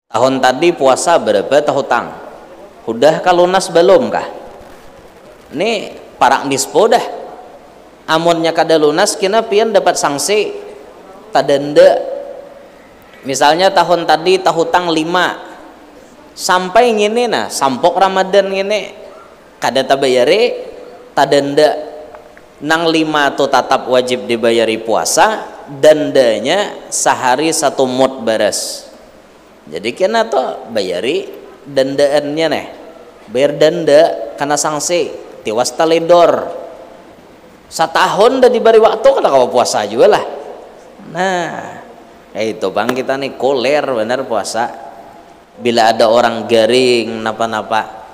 Tahun tadi puasa berapa tahutang? Udah kalunas belum kah? Ini parak nispo dah. Amunnya kada lunas kena pian dapat sanksi tadenda. Misalnya tahun tadi tahutang 5 sampai ngene nah sampok Ramadan ngene kada tabayari tadenda nang 5 tuh tetap wajib dibayari puasa, dendanya sehari 1 mud baras. Jadi kena tuh bayari dendaannya nih, bayar denda karena sanksi tiwas teledor setahun dah diberi waktu kada kau puasa juga lah. Nah itu bang, kita nih koler bener puasa. Bila ada orang garing napa-napa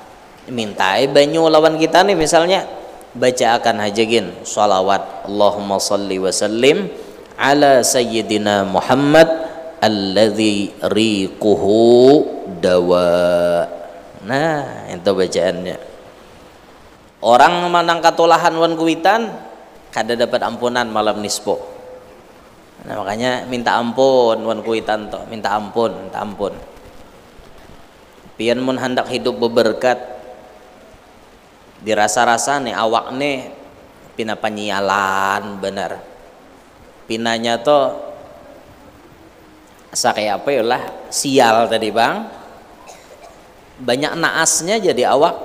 mintai banyu lawan kita nih, misalnya baca akan hajagin sholawat Allahumma salli wa sallim ala sayyidina Muhammad alladzi riquhu dawa. Nah itu bacaannya. Orang manang katulahan wan kuitan kada dapat ampunan malam nispo. Nah makanya minta ampun wan kuitan toh, minta ampun, minta ampun. Pian mun hendak hidup beberkat dirasa-rasa nih awak nih pina penyialan bener. Pinanya toh asa kayak apa ya lah, sial tadi bang, banyak naasnya jadi awak.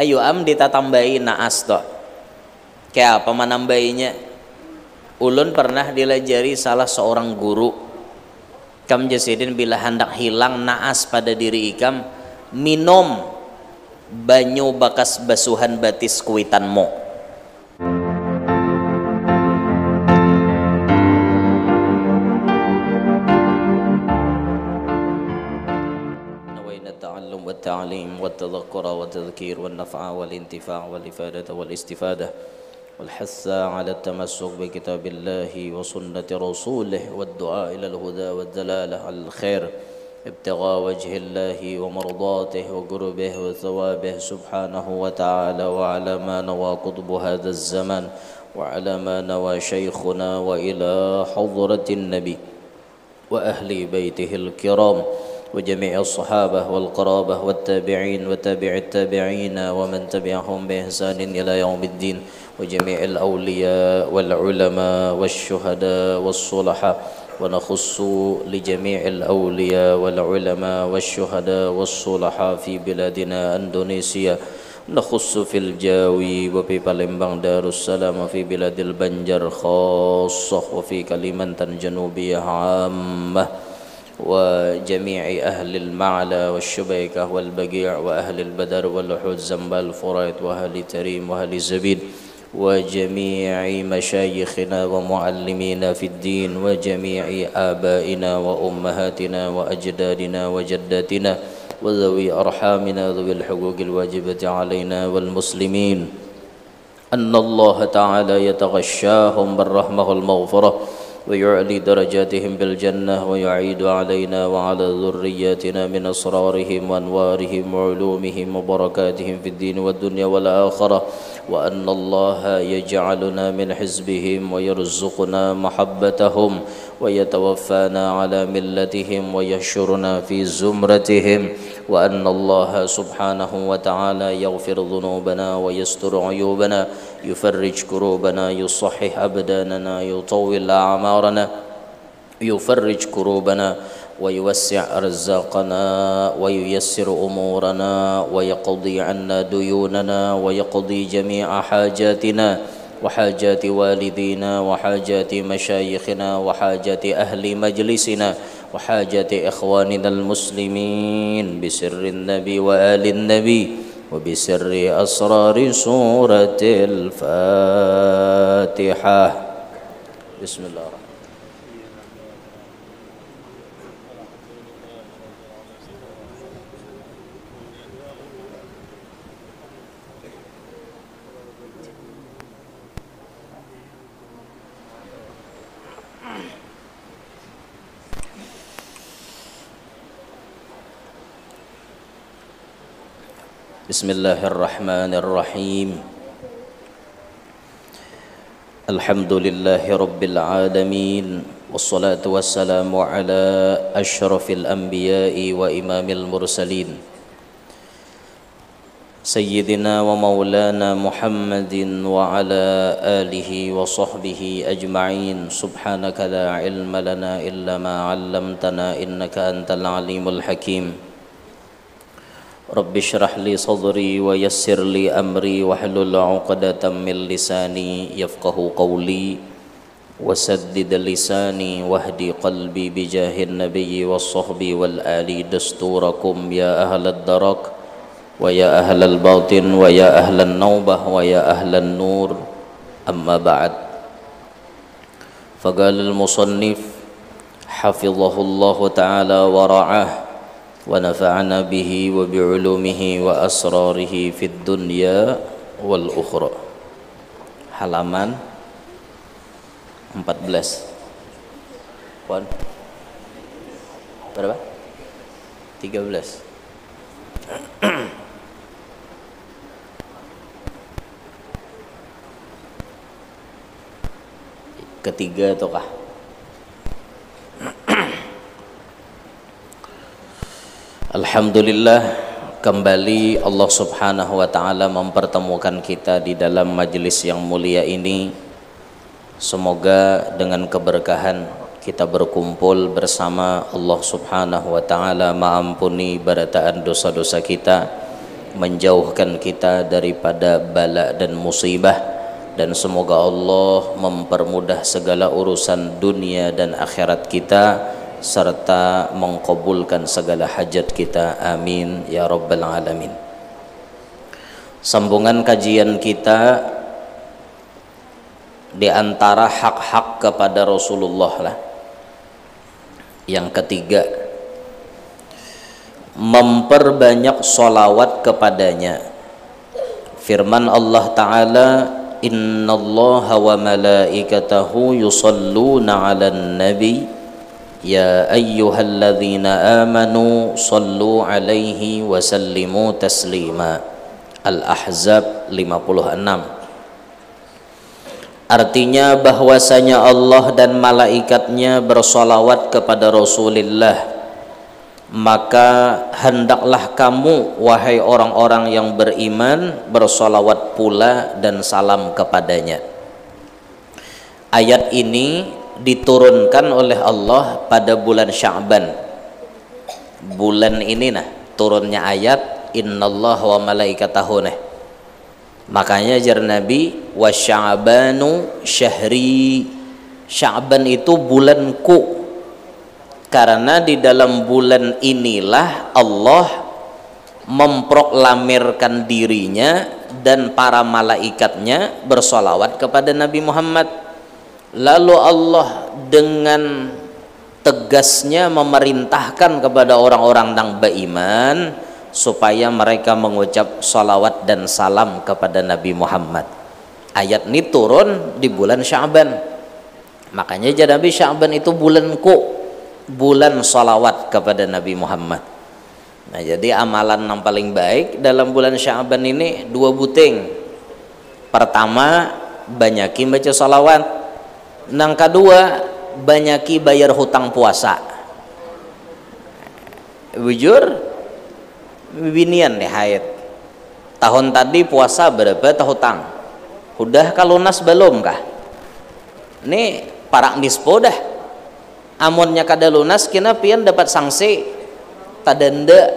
Ayo kita tambahin naas toh. Kayak apa menambahinya? Ulun pernah dilajari salah seorang guru, kam jasidin bila hendak hilang naas pada diri ikam, minum banyu bakas basuhan batis kuitanmu. والتعليم والتذكر والتذكير والنفع والانتفاع والإفادة والاستفادة والحث على التمسك بكتاب الله وسنة رسوله والدعاء إلى الهدى والدلالة على الخير ابتغاء وجه الله ومرضاته وقربه وثوابه سبحانه وتعالى، وعلى ما نوى قطب هذا الزمان وعلى ما نوى شيخنا وإلى حضرة النبي وأهل بيته الكرام وجميع الصحابة والقرابة والتابعين وتابع التابعين ومن تبعهم بإحسان إلى يوم الدين وجميع الأولياء والعلماء والشهداء والصلحاء، ونخص لجميع الأولياء والعلماء والشهداء والصلحاء في بلادنا إندونيسيا، نخص في الجاوي وفي بالمبان دار السلام وفي بلاد البنجر خاصة وفي كليمنتان جنوبية عامة، وجميع أهل المعلى والشبيكة والبقيع وأهل البدر واللحود زنبال فريت وأهل تريم وأهل زبيد وجميع مشايخنا ومعلمينا في الدين وجميع آبائنا وأمهاتنا وأجدادنا وجداتنا وذوي أرحامنا ذوي الحقوق الواجبة علينا والمسلمين، أن الله تعالى يتغشاهم بالرحمة والمغفرة ويعلي درجاتهم بالجنة ويعيد علينا وعلى ذرياتنا من أسرارهم وأنوارهم وعلومهم وبركاتهم في الدين والدنيا والآخرة، وأن الله يجعلنا من حزبهم ويرزقنا محبتهم ويتوفانا على ملتهم ويحشرنا في زمرتهم، وأن الله سبحانه وتعالى يغفر ذنوبنا ويستر عيوبنا يفرج كروبنا يصحح أبداننا يطول أعمارنا يفرج كروبنا ويوسع أرزاقنا وييسر أمورنا ويقضي عنا ديوننا ويقضي جميع حاجاتنا وحاجات والدينا وحاجات مشايخنا وحاجات أهل مجلسنا وحاجات إخواننا المسلمين بسر النبي وآل النبي وبسر أسرار سورة الفاتحة. بسم الله الرحمن الرحيم. بسم الله الرحمن الرحيم. Alhamdulillahi Rabbil Alamin. Wassalatu wassalamu ala ashrafil anbiya'i wa imamil mursalin Sayyidina wa maulana Muhammadin wa ala alihi wa sahbihi ajma'in. Subhanaka la ilma lana illa ma 'allamtana innaka antal alimul hakim. Rabbi shrah li sadri wa yassir li amri wahlul 'uqdatam min lisani yafqahu qawli wasaddid lisani wahdi qalbi bijahin nabiyyi was sahbi wal ali dasturakum ya ahlad darak wa ya ahlal batin wa ya ahlan naubah wa ya ahlan nur. Amma ba'd. Faqala al-musannif hafizahullahu ta'ala wa ra'ah wa nafa'ana bihi wa bi'ulumihi wa asrarihi fid dunya wal ukhra. Halaman 14. Puan? Berapa? 13. Ketiga ataukah? Alhamdulillah, kembali Allah Subhanahu wa taala mempertemukan kita di dalam majelis yang mulia ini. Semoga dengan keberkahan kita berkumpul bersama Allah Subhanahu wa taala mengampuni barataan dosa-dosa kita, menjauhkan kita daripada bala dan musibah, dan semoga Allah mempermudah segala urusan dunia dan akhirat kita serta mengkabulkan segala hajat kita. Amin ya rabbal alamin. Sambungan kajian kita di antara hak-hak kepada Rasulullah lah. Yang ketiga, memperbanyak sholawat kepadanya. Firman Allah Ta'ala, innallaha wa malaikatahu yusalluna 'alan nabi ya ayyuhalladzina amanu sallu 'alaihi wa sallimu taslima. Al-Ahzab 56. Artinya bahwasanya Allah dan malaikatnya bersolawat kepada Rasulullah, maka hendaklah kamu wahai orang-orang yang beriman bersolawat pula dan salam kepadanya. Ayat ini diturunkan oleh Allah pada bulan Sya'ban. Bulan ini turunnya ayat innallaha wa malaikatahu. Makanya jar Nabi wa sya'banu syahri. Sya'ban itu bulanku, karena di dalam bulan inilah Allah memproklamirkan dirinya dan para malaikatnya bersolawat kepada Nabi Muhammad. Lalu Allah dengan tegasnya memerintahkan kepada orang-orang yang beriman supaya mereka mengucap salawat dan salam kepada Nabi Muhammad. Ayat ini turun di bulan Sya'ban. Makanya jadi Nabi Sya'ban itu bulanku, bulan salawat kepada Nabi Muhammad. Nah, jadi amalan yang paling baik dalam bulan Sya'ban ini dua buting. Pertama, banyaki baca salawat. Yang kedua, banyaki bayar hutang puasa. Bujur binian nih haid. Tahun tadi puasa berapa hutang? Udah kalunas belum kah? Nih parak dispo dah. Amunnya kada lunas kena pian dapat sanksi tadenda.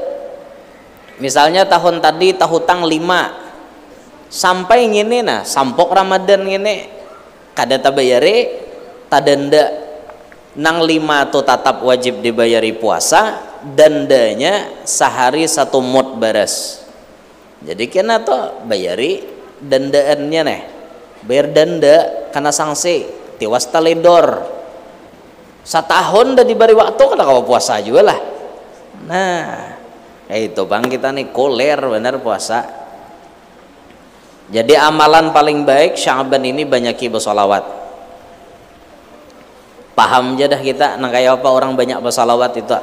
Misalnya tahun tadi hutang 5 sampai ngene sampok Ramadan ngene kada tabayari tadenda. Nang 5 tuh tetap wajib dibayari puasa, dendanya sehari 1 mud baras. Jadi kena tuh bayari dendaannya bayar denda karena sanksi tiwas teledor. Setahun dah diberi waktu kada kau puasa juga lah. Nah itu bang, kita nih koler bener puasa. Jadi amalan paling baik Sya'ban ini banyaki bersolawat. Paham aja dah kita nang kayak apa orang banyak bersolawat itu.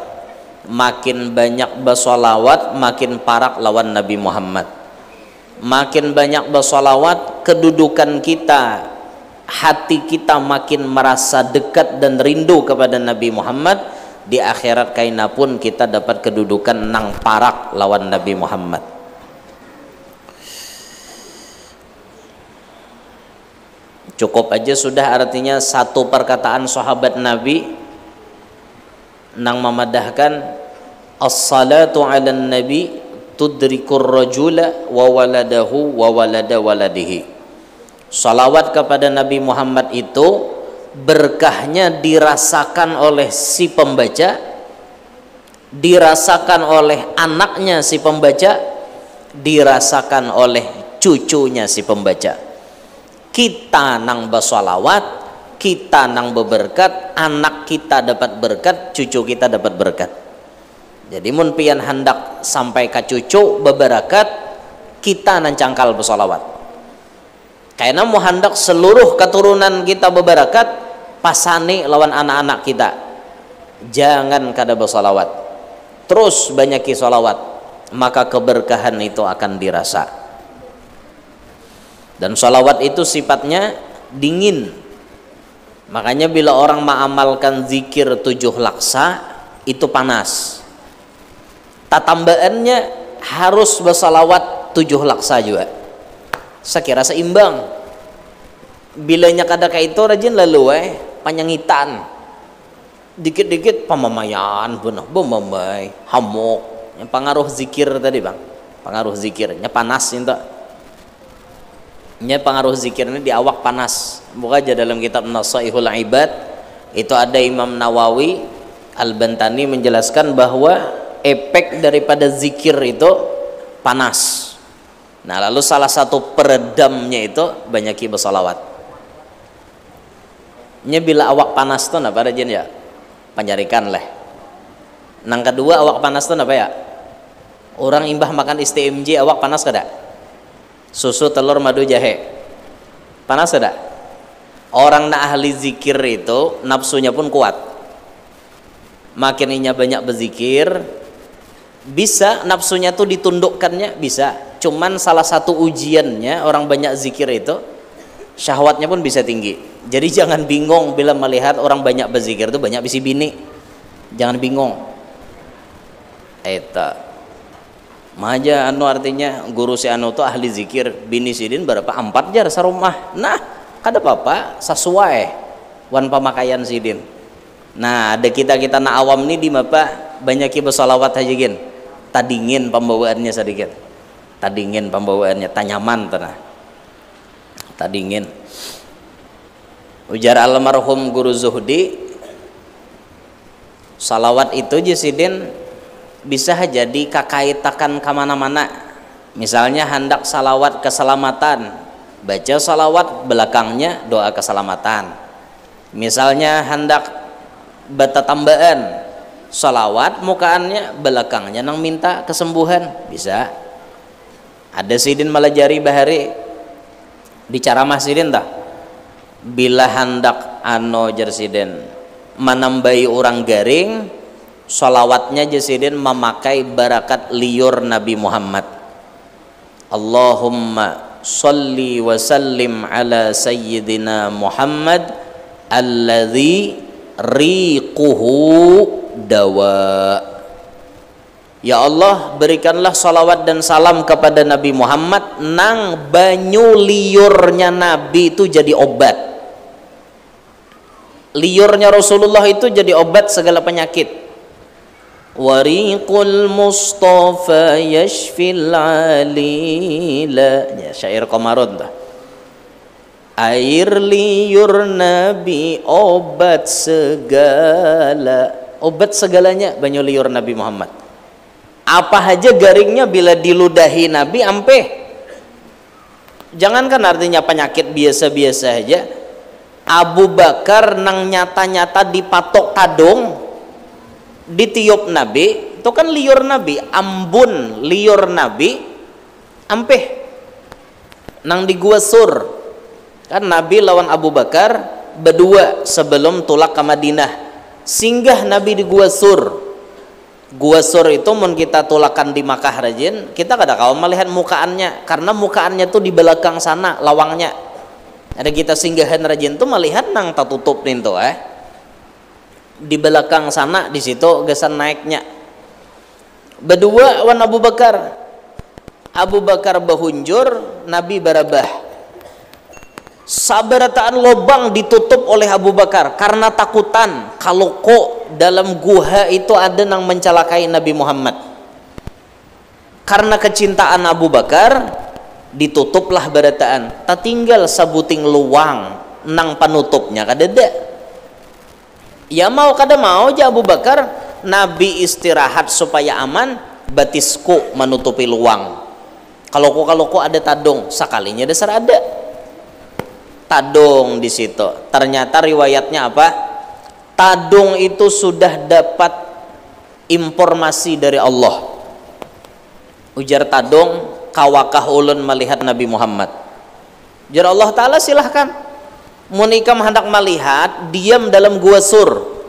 Makin banyak bersolawat makin parak lawan Nabi Muhammad. Makin banyak bersolawat, kedudukan kita hati kita makin merasa dekat dan rindu kepada Nabi Muhammad, di akhirat kaina pun kita dapat kedudukan nang parak lawan Nabi Muhammad. Cukup aja sudah artinya satu perkataan sahabat Nabi nang memadahkan as-salatu 'alan nabi tudrikur rajula wa waladahu wa walada waladihi. Salawat kepada Nabi Muhammad itu berkahnya dirasakan oleh si pembaca, dirasakan oleh anaknya si pembaca, dirasakan oleh cucunya si pembaca. Kita nang bersalawat, kita nang berberkat, anak kita dapat berkat, cucu kita dapat berkat. Jadi mun pian hendak sampai ke cucu beberakat, kita nan cangkal bersalawat. Karena mau hendak seluruh keturunan kita beberakat, pasani lawan anak-anak kita. Jangan kada bersalawat. Terus banyaki salawat, maka keberkahan itu akan dirasa. Dan salawat itu sifatnya dingin. Makanya bila orang mengamalkan zikir 7 laksa itu panas. Tambahannya harus bersalawat 7 laksa juga. Saya kira seimbang. Bilanya kada kayak itu rajin lalu panyangitan. Dikit-dikit pamamayan benar bombai hamuk. Yang pengaruh zikir tadi bang, pengaruh zikirnya panas itu. Nya pengaruh zikirnya di awak panas. Buka aja dalam kitab Nasaihul Ibad itu ada Imam Nawawi Al-Bantani menjelaskan bahwa efek daripada zikir itu panas. Nah lalu salah satu peredamnya itu banyaki bersalawat. Nya bila awak panas tuh apa rajin ya? Panjarikan lah. Nang kedua awak panas tuh apa ya? Orang imbah makan ISTMJ awak panas kada? Susu telur madu jahe panas kada? Orang na ahli zikir itu nafsunya pun kuat. Makin inya banyak berzikir, bisa nafsunya tuh ditundukkannya bisa. Cuman salah satu ujiannya orang banyak zikir itu syahwatnya pun bisa tinggi. Jadi jangan bingung bila melihat orang banyak berzikir itu banyak bisi bini. Jangan bingung. Eta maja anu artinya guru si anu tuh ahli zikir bini sidin berapa 4 jar sarumah. Nah, kada apa-apa sesuai wan pemakaian sidin. Nah, ada kita na awam nih di mapa banyaki bersalawat aja gin. Tadingin pembawaannya sedikit. Tadingin pembawaannya tanyaman tanah. Tadingin. Ujar almarhum guru Zuhdi, salawat itu jisidin bisa jadi kakaitakan kemana-mana. Misalnya hendak salawat keselamatan, baca salawat belakangnya doa keselamatan. Misalnya hendak bata tambahan, salawat mukaannya belakangnya nang minta kesembuhan bisa. Ada sidin malajari bahari di caramah sidin tah bila hendak ano jersiden menambahi orang garing salawatnya jersiden memakai barakat liur Nabi Muhammad. Allahumma salli wa sallim ala sayyidina Muhammad alladzi riquhu dawa. Ya Allah, berikanlah salawat dan salam kepada Nabi Muhammad nang banyu liurnya Nabi itu jadi obat. Liurnya Rasulullah itu jadi obat segala penyakit. Wariqul Mustafa yashfil alila. Ya, syair Qamarun dah. Air liur Nabi obat segala. Obat segalanya banyu liur Nabi Muhammad. Apa aja garingnya bila diludahi Nabi ampeh. Jangankan artinya penyakit biasa-biasa aja. Abu Bakar nang nyata-nyata dipatok kadung ditiup Nabi, itu kan liur Nabi, ambun liur Nabi ampeh nang di Gua Sur. Kan Nabi lawan Abu Bakar berdua sebelum tulak ke Madinah. Singgah Nabi di Gua Sur. Gua Sur itu mun kita tulakan di Makkah rajin, kita kada kawan melihat mukaannya karena mukaannya tuh di belakang sana lawangnya. Ada kita singgahan rajin tuh melihat nang tertutup nih tuh di belakang sana di situ gesan naiknya berdua wan Abu Bakar bahunjur, Nabi barabah. Sabarataan lobang ditutup oleh Abu Bakar karena takutan kalau kok dalam guha itu ada nang mencelakai Nabi Muhammad. Karena kecintaan Abu Bakar ditutuplah barataan. Tak tinggal sabuting luang nang panutupnya kadada. Ya mau kada mau aja Abu Bakar, Nabi istirahat supaya aman, batisku menutupi luang. Kalau kok ada tadung, sekalinya dasar ada tadung di situ. Ternyata riwayatnya apa? Tadung itu sudah dapat informasi dari Allah. Ujar tadung, kawakah ulun melihat Nabi Muhammad. Ujar Allah Ta'ala, silahkan. Mun ikam hendak melihat, diam dalam gua sur.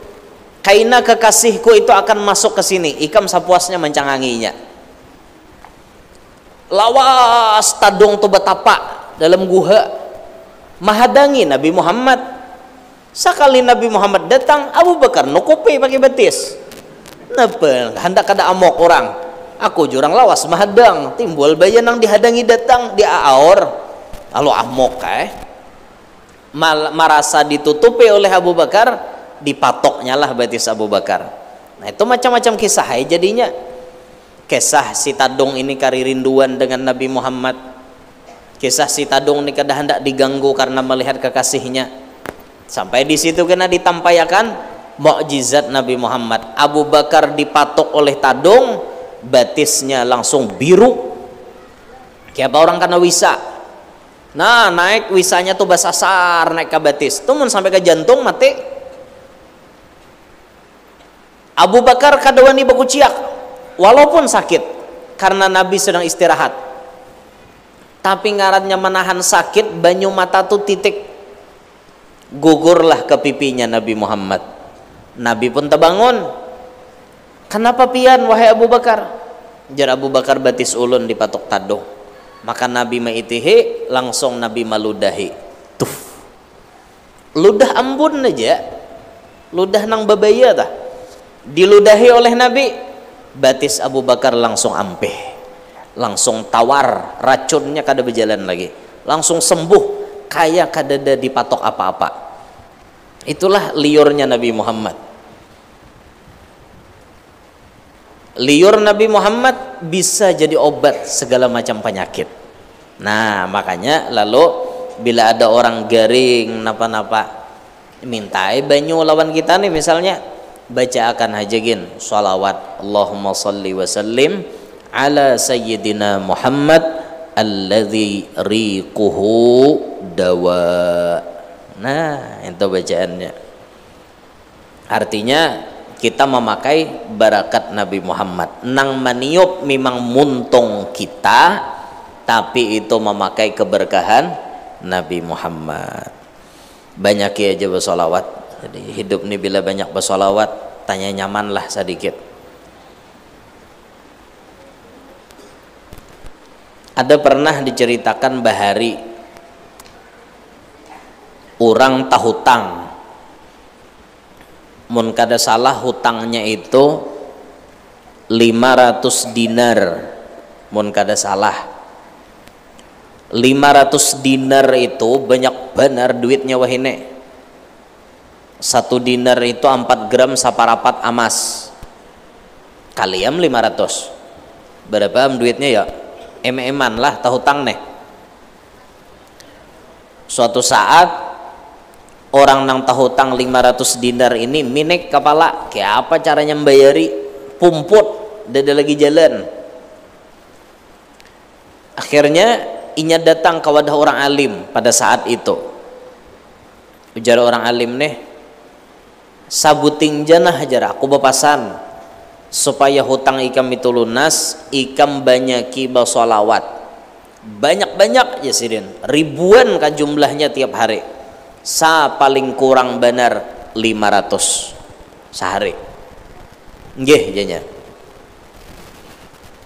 Kaina kekasihku itu akan masuk ke sini. Ikam sapuasnya mencanganginya. Lawas tadung tu betapa dalam guha mahadangi Nabi Muhammad. Sekali Nabi Muhammad datang, Abu Bakar nukupi pakai betis. Napa hendak kada amok orang. Aku jurang lawas mahadang, timbul bayanang dihadangi datang di aor. Lalu amok merasa ditutupi oleh Abu Bakar, dipatoknya lah betis Abu Bakar. Nah itu macam-macam kisah jadinya. Kisah si tadung ini kari rinduan dengan Nabi Muhammad. Kisah si tadung ini kada hendak diganggu karena melihat kekasihnya. Sampai di situ kena ditampayakan mukjizat Nabi Muhammad. Abu Bakar dipatok oleh tadung, batisnya langsung biru. Kayak apa orang kena wisa. Nah naik wisanya tuh basasar naik ke batis. Tuh sampai ke jantung mati. Abu Bakar kadawani bakuciak. Walaupun sakit karena Nabi sedang istirahat, tapi ngarannya menahan sakit, banyu mata tuh titik, gugurlah ke pipinya Nabi Muhammad. Nabi pun terbangun. Kenapa pian wahai Abu Bakar? Jar Abu Bakar, batis ulun dipatok tadung. Maka Nabi maitihi, langsung Nabi maludahi. Tuh ludah ambun aja, ludah nang babaya tah diludahi oleh Nabi. Batis Abu Bakar langsung ampeh, langsung tawar, racunnya kada berjalan lagi, langsung sembuh kayak kada ada dipatok apa-apa. Itulah liurnya Nabi Muhammad. Liur Nabi Muhammad bisa jadi obat segala macam penyakit. Nah makanya lalu bila ada orang garing napa-napa, mintai banyu lawan kita nih misalnya, baca akan hajagin salawat Allahumma salli wa sallim ala sayyidina Muhammad alladzi riquhu dawa. Nah itu bacaannya. Artinya kita memakai barakat Nabi Muhammad. Nang maniup memang muntung kita, tapi itu memakai keberkahan Nabi Muhammad. Banyak ya aja bersolawat. Jadi hidup ini bila banyak bersolawat, tanya nyaman lah sedikit. Ada pernah diceritakan bahari orang tak hutang, mun kada salah hutangnya itu 500 dinar, mun kada salah 500 dinar itu banyak benar duitnya wahine. 1 dinar itu 4 gram saparapat amas, kalian 500 berapa duitnya ya, eman lah tahutang nih. Suatu saat orang nang tahutang 500 dinar ini minik kepala, kayak apa caranya membayari, pumput dada lagi jalan. Akhirnya inya datang ke wadah orang alim pada saat itu. Ujar orang alim nih, sabuting janah ajar aku bepasan supaya hutang ikam itu lunas, ikam banyaki bersolawat banyak-banyak ya sidin, ribuan kan jumlahnya tiap hari. Sa paling kurang benar 500 sehari. Nggih janya.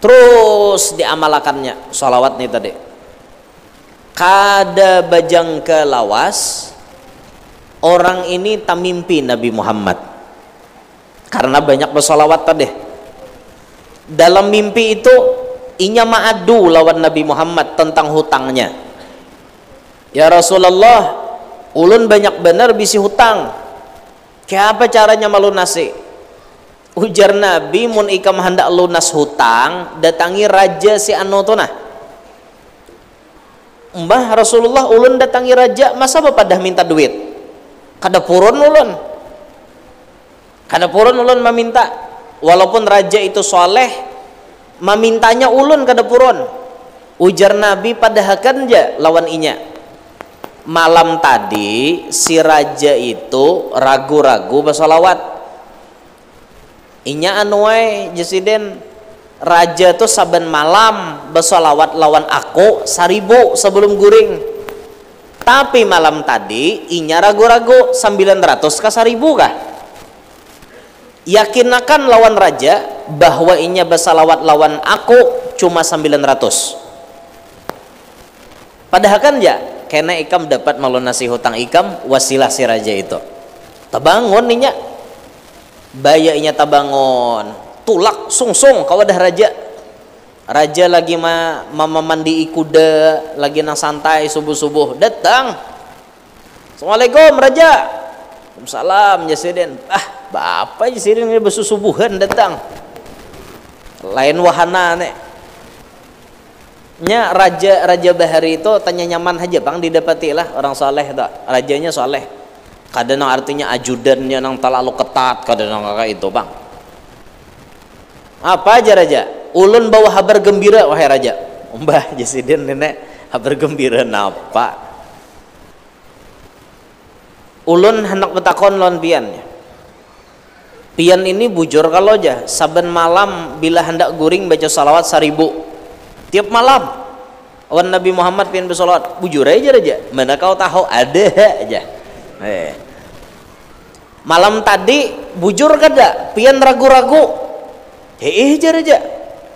Terus diamalakannya solawat nih tadi. kada bajang ke lawas, orang ini tamimpi Nabi Muhammad karena banyak bersolawat tadi. Dalam mimpi itu inya ma'adu lawan Nabi Muhammad tentang hutangnya. Ya Rasulullah, ulun banyak benar bisi hutang, kayak apa caranya melunasi? Ujar Nabi, mun ikam hendak lunas hutang, datangi raja si anu tu nah. Mbah Rasulullah, ulun datangi raja, masa bapak dah minta duit? Kada purun ulun, kada purun ulun meminta. Walaupun raja itu soleh, memintanya ulun kada purun. Ujar Nabi, padahakan ja lawan inya. Malam tadi si raja itu ragu-ragu bersolawat. Inya anuai jesiden raja tuh saben malam bersolawat lawan aku 1000 sebelum guring. Tapi malam tadi inya ragu-ragu 900 ke 1000 kah? Yakinakan lawan raja bahwa inya bersolawat lawan aku cuma 900. Padahal kan ya kena ikam dapat melunasi hutang ikam wasilah si raja itu. Tabangun inya, bayainya tabangun, tulak sungsung kau dah raja. Raja lagi mandi kuda, lagi nang santai subuh-subuh, datang. Assalamualaikum raja. Waalaikumsalam jasiden. Bapak jasiden ini bersusubuhan datang. Lain wahana nek. Nya raja bahari itu tanya nyaman aja bang, didapati lah orang soleh tak, rajanya soleh. Kadang artinya ajudannya nang terlalu ketat, kadang kakak itu bang. Apa aja raja? Ulun bawa kabar gembira wahai raja. Mbah jasiden nenek kabar gembira napa? Ulun hendak betakon lawan pian. Pian ini bujur kalau aja saben malam bila hendak guring baca salawat 1000 tiap malam. Wan Nabi Muhammad pian bersolawat bujur aja raja. Mana kau tahu ada aja. Malam tadi bujur kada pian ragu-ragu. Aja raja.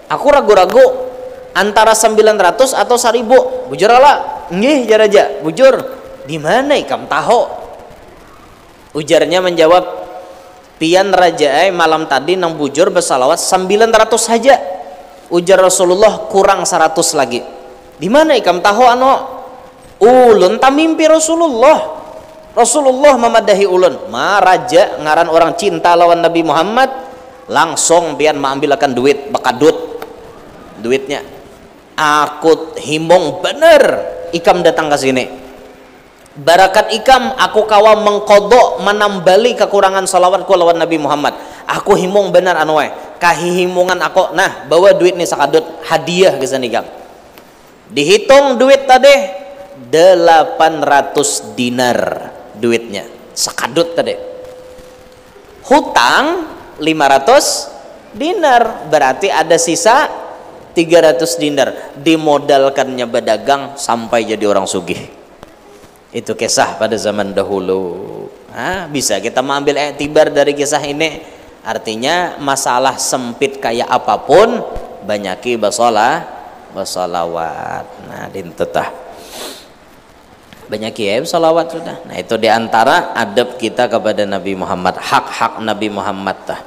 Aku ragu-ragu antara 900 atau 1000. Bujur ala. Nggih ja raja, bujur. Di mana ikam tahu? Ujarnya menjawab, pian raja malam tadi nang bujur bersalawat 900 saja. Ujar Rasulullah kurang 100 lagi. Di mana ikam tahu anu? Ulun tamimpi Rasulullah. Rasulullah memadahi ulun. Ma raja ngaran orang cinta lawan Nabi Muhammad, langsung pian mengambilkan duit bakadut duitnya. Aku himong bener ikam datang ke sini. Barakat ikam aku kawa mengkodok menambali kekurangan salawatku lawan Nabi Muhammad. Aku himong bener anu wae. Kahihimungan aku. Nah, bawa duit nih sakadut hadiah ke sini ikam. Dihitung duit tadi 800 dinar duitnya sakadut tadi. Hutang 500 dinar, berarti ada sisa 300 dinar. Dimodalkannya berdagang sampai jadi orang sugih. Itu kisah pada zaman dahulu. Bisa kita mengambil iktibar dari kisah ini. Artinya masalah sempit kayak apapun banyaki bersolawat. Nah dintetah banyaki bersolawat sudah. Nah itu diantara adab kita kepada Nabi Muhammad, hak-hak Nabi Muhammad tah.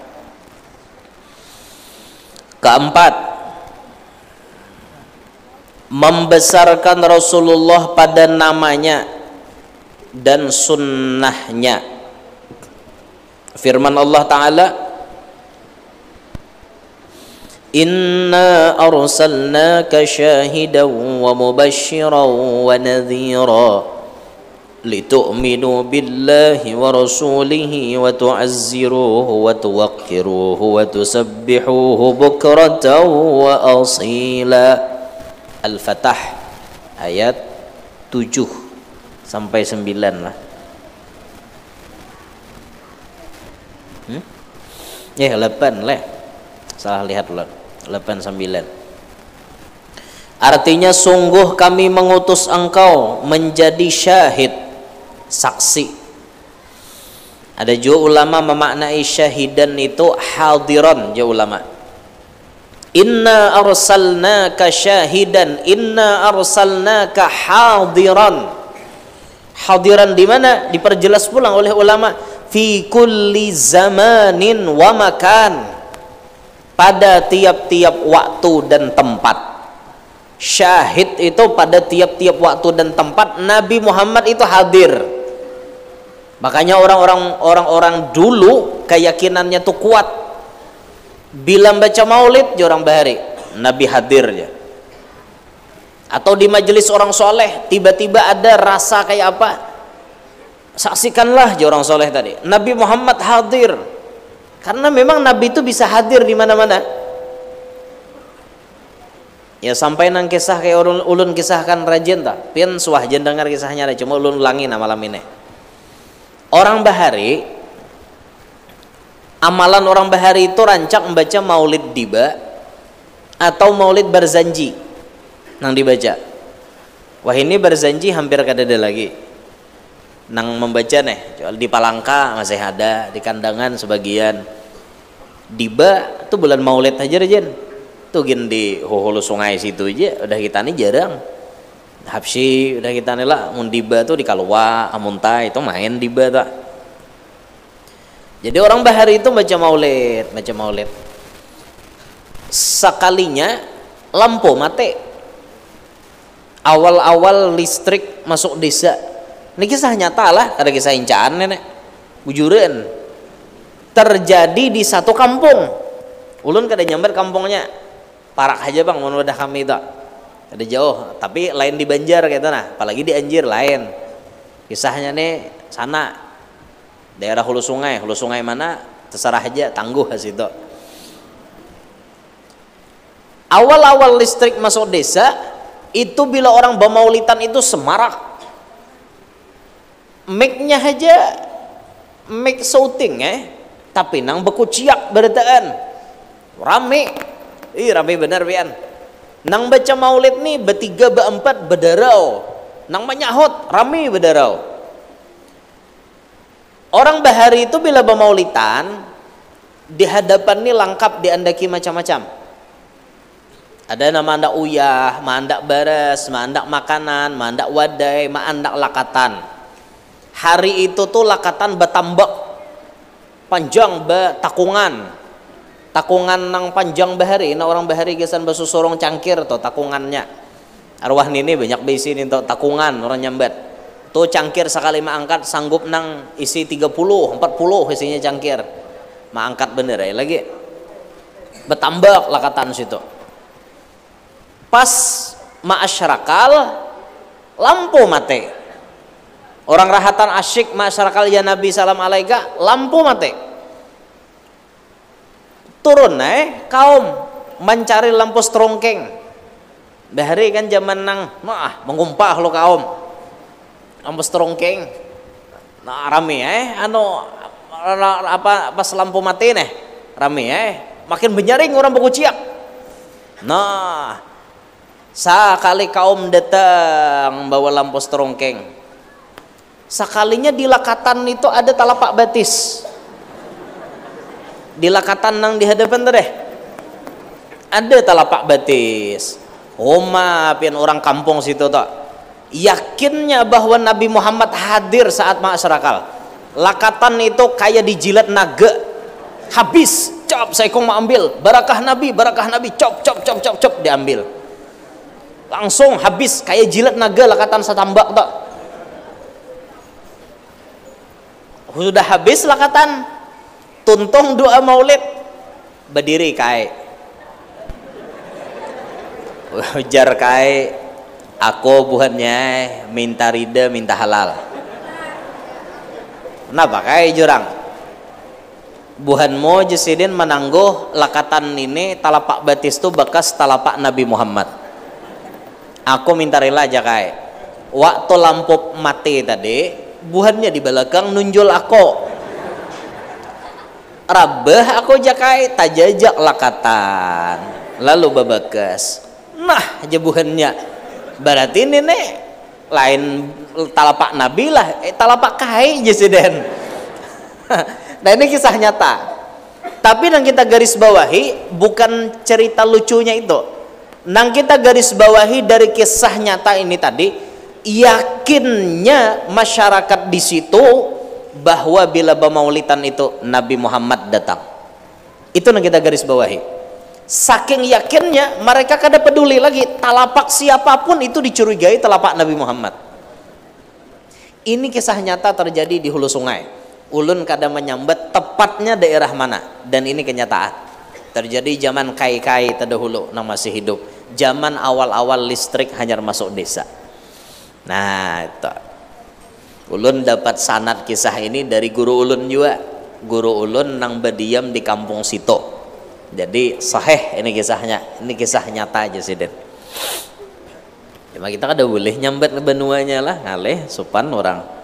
Keempat, membesarkan Rasulullah pada namanya dan sunnahnya. Firman Allah Ta'ala, Inna arsalnaka syahidan wa mubashiran wa nadhira litu'minu billahi wa rasulihi wa tu'azziruhu wa tuwaqqiruhu wa tusabbihuhu bukratan wa asila. Al-Fatah ayat 7 sampai 9 lah. Ya 8 lah. Salah lihat loh. 8 9. Artinya sungguh kami mengutus engkau menjadi syahid, saksi. Ada juga ulama memaknai syahidan itu hadiran, juga ulama. inna arsalnaka syahidan inna arsalnaka hadiran. Hadiran di mana? Diperjelas pulang oleh ulama, fi kulli zamanin wa makan, pada tiap-tiap waktu dan tempat. Syahid itu pada tiap-tiap waktu dan tempat Nabi Muhammad itu hadir. Makanya orang-orang dulu keyakinannya tuh kuat, bila baca maulid orang bahari Nabi hadir ya. Atau di majelis orang soleh tiba-tiba ada rasa kayak apa, saksikanlah orang soleh tadi Nabi Muhammad hadir, karena memang Nabi itu bisa hadir di mana-mana ya. Sampai nang kisah kayak ulun kisahkan rajin tak pian suah jen dengar kisahnya ada, cuma ulun ulangi malam ini. Orang bahari, amalan orang bahari itu rancak membaca maulid diba atau maulid barzanji nang dibaca. Wah ini barzanji hampir kada ada lagi nang membaca nih, di Palangka masih ada, di Kandangan sebagian. Diba tuh bulan maulid aja jen tuh gin di hulu sungai situ aja udah kita nih jarang. Habsi udah kita nih lah mun diba tuh di Kalua Amuntai itu main diba tak. Jadi orang bahari itu baca maulid sekalinya lampu mati. Awal-awal listrik masuk desa, ini kisah nyata lah, ada kisah incaan nenek bujuran terjadi di satu kampung. Ulun kada nyamber kampungnya, parak aja bang, mau udah kami tak ada jauh, tapi lain di Banjar gitu nah, apalagi di Anjir lain. Kisahnya nih sana daerah hulu sungai mana terserah aja, tangguh situ. Awal-awal listrik masuk desa itu bila orang bamaulitan itu semarak, mic-nya aja mic shouting tapi nang bekuciak berataan rame, rame bener pian. Nang baca maulid nih bertiga berempat berdarau, nang menyahut rame berdarau. Orang bahari itu bila bamaulitan di hadapan nih lengkap diandaki macam-macam. Ada nama andak uyah, mandak baras, mandak makanan, mandak wadai, mandak lakatan. Hari itu tuh lakatan betambak panjang takungan nang panjang bahari. Nah orang bahari gesan basusorong cangkir tuh takungannya. Arwah nini banyak besi nih tuh takungan orang nyambat. Tuh cangkir sekali maangkat sanggup nang isi 30, 40 isinya cangkir. Maangkat bener ya lagi. Betambak lakatan situ. Pas ma'asyarakal lampu mati, orang rahatan asyik ma'asyarakal ya Nabi salam alaika lampu mati, turun kaum mencari lampu strongking bahari kan zaman nang mengumpah lo kaum lampu strongking nah rame apa pas lampu mati nih rame makin benyaring orang berkuciak. Nah sakali kaum datang bawa lampu strongking, sekalinya di lakatan itu ada talapak batis, di lakatan nang di hadapan tuh deh ada talapak batis. Pian orang kampung situ tak yakinnya bahwa Nabi Muhammad hadir saat ma'asyarakal. Lakatan itu kayak dijilat naga, habis cop saya kong mau ambil barakah Nabi cop diambil langsung habis kayak jilat naga lakatan satambak tak. Sudah habis lakatan tuntung doa maulid berdiri kai ujar kai aku buhannya minta rida minta halal. Kenapa kai jurang buhanmu jesidin menangguh lakatan ini talapak batis tu bekas talapak Nabi Muhammad. Aku minta rela aja kai. Waktu lampu mati tadi, buhannya di belakang nunjul aku. Rabah aku jakai tajajak lakatan. Lalu babakas. Nah, aja buhannya. Berarti ini nih lain talapak Nabi lah, talapak kai jesiden. Nah ini kisah nyata. Tapi yang kita garis bawahi bukan cerita lucunya itu. Nang kita garis bawahi dari kisah nyata ini tadi, yakinnya masyarakat di situ bahwa bila Maulidan itu Nabi Muhammad datang. Itu yang kita garis bawahi. Saking yakinnya mereka kada peduli lagi talapak siapapun itu dicurigai talapak Nabi Muhammad. Ini kisah nyata terjadi di hulu sungai. Ulun kada menyambat tepatnya daerah mana, dan ini kenyataan terjadi zaman kai-kai terdahulu nang masih hidup, zaman awal-awal listrik hanya masuk desa. Nah itu ulun dapat sanad kisah ini dari guru ulun juga. Guru ulun nang berdiam di kampung Sito, jadi sahih ini kisahnya. Ini kisah nyata aja sih Den. Cuma kita kada boleh nyambat benuanya lah, ngalih sopan orang.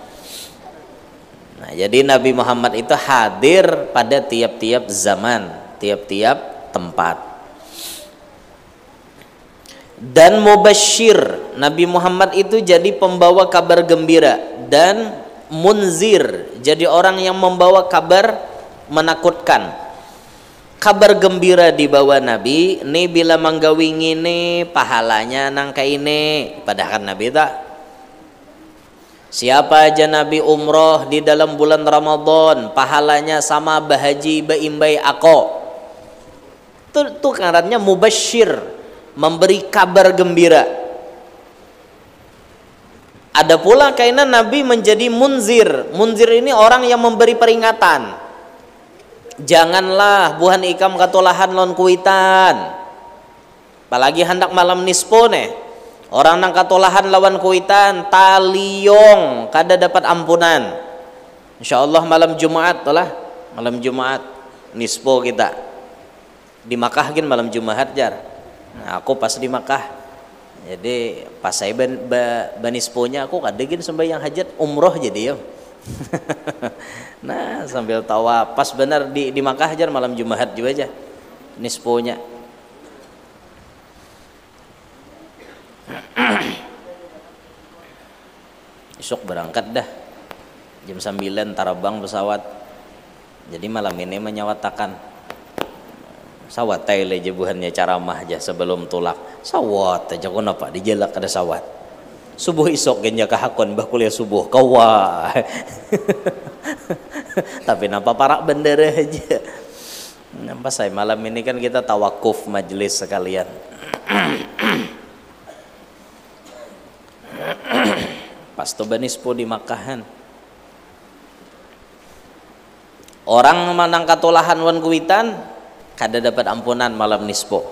Nah, jadi Nabi Muhammad itu hadir pada tiap-tiap zaman, tiap-tiap tempat. Dan mubasyir, Nabi Muhammad itu jadi pembawa kabar gembira, dan munzir, jadi orang yang membawa kabar menakutkan. Kabar gembira dibawa Nabi, ini bila manggawingi ini pahalanya nangka ini, padahal Nabi tak. Siapa aja Nabi umroh di dalam bulan Ramadan, pahalanya sama bahaji baimbai ako. Itu karannya mubasyir, memberi kabar gembira. Ada pula kainan Nabi menjadi munzir. Munzir ini orang yang memberi peringatan. Janganlah buhan ikam katolahan lon kuitan. Apalagi hendak malam nispo nih. Orang nang katolahan lawan kuitan taliyong kada dapat ampunan. Insyaallah malam Jumat lah, malam Jumat nispo kita. Di Makkah kan malam Jumat jar. Nah, aku pas di Makkah. Jadi pas saya banisponya aku kadegin sembahyang hajat umroh jadi ya. Nah, sambil tawa pas benar di Makkah jar malam Jumat juga aja nisponya. Besok berangkat dah jam 9 tarabang pesawat. Jadi malam ini menyawatakan sawat taile jebuhannya caramah aja sebelum tulak. Sawat aja kau napa dijelak ada sawat. Subuh isok genya kahakon bah kuliah subuh kawa. Tapi napa parak bendera aja. Nampak saya malam ini kan kita tawakuf majelis sekalian. Pas tu banispo di Makkahan. Orang manang katolahan wan kuitan kada dapat ampunan malam nispo.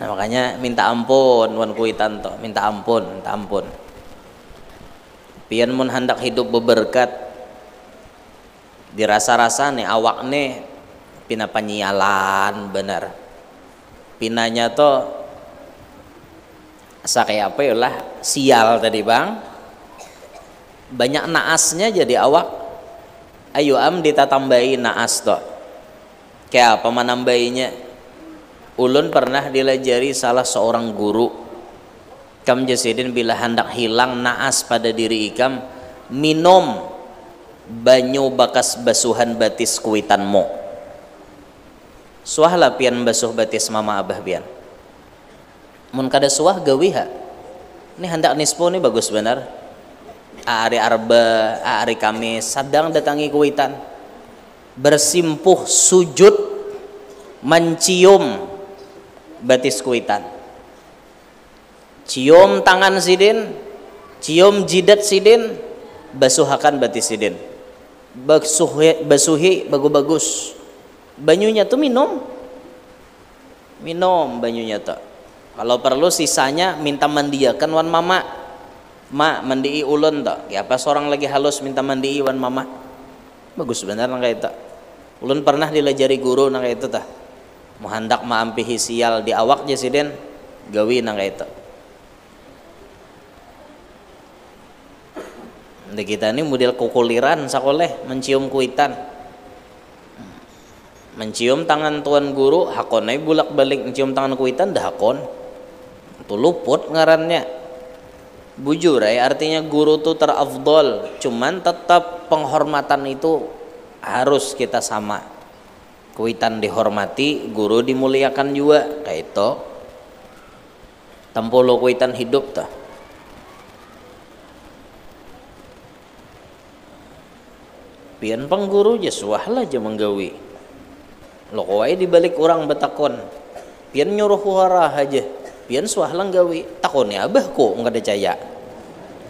Nah, makanya minta ampun wan kuitan to, minta ampun, minta ampun. Pian mun hendak hidup beberkat dirasa-rasa nih awak nih pina penyialan bener. Pinanya to asa kayak apa ya lah sial tadi bang. Banyak naasnya jadi awak. Ayo ditatambahi naas toh. Kayak apa menambahinya? Ulun pernah dilajari salah seorang guru. Kam jasidin bila hendak hilang naas pada diri ikam, minum banyu bakas basuhan batis kuitanmu. Suah lah pian basuh batis mama abah pian. Mun kada suah gawiha. Ini hendak nispo nih bagus benar. Hari Arba, hari Kamis sedang datangi kuitan, bersimpuh sujud mencium batis kuitan, cium tangan sidin, cium jidat sidin, basuhakan batis sidin, basuhi bagus-bagus. Banyunya tuh minum banyunya tuh. Kalau perlu sisanya minta mandiakan wan mama. Ma mandii ulun tak? Ya apa seorang lagi halus minta mandii wan mama. Bagus benar nang kayak itu. Ulun pernah dilajari guru nang kayak itu tah. Mau hendak maampihi sial di awak jasiden gawi nang kayak itu. Di kita ini model kukuliran sakoleh mencium kuitan. Mencium tangan tuan guru hakonai bulak-balik mencium tangan kuitan dah hakon. Itu luput ngarannya. Bujur artinya guru itu terafdol, cuman tetap penghormatan itu harus kita sama. Kuitan dihormati, guru dimuliakan juga, kayak itu. Tampolo kuitan hidup tah. Pian pangguru je suahlah je menggawi. Lo kawai dibalik orang betakon. Pian nyuruh huara aja. Pian suahlah gawi. Takonnya abahku enggak ada caya.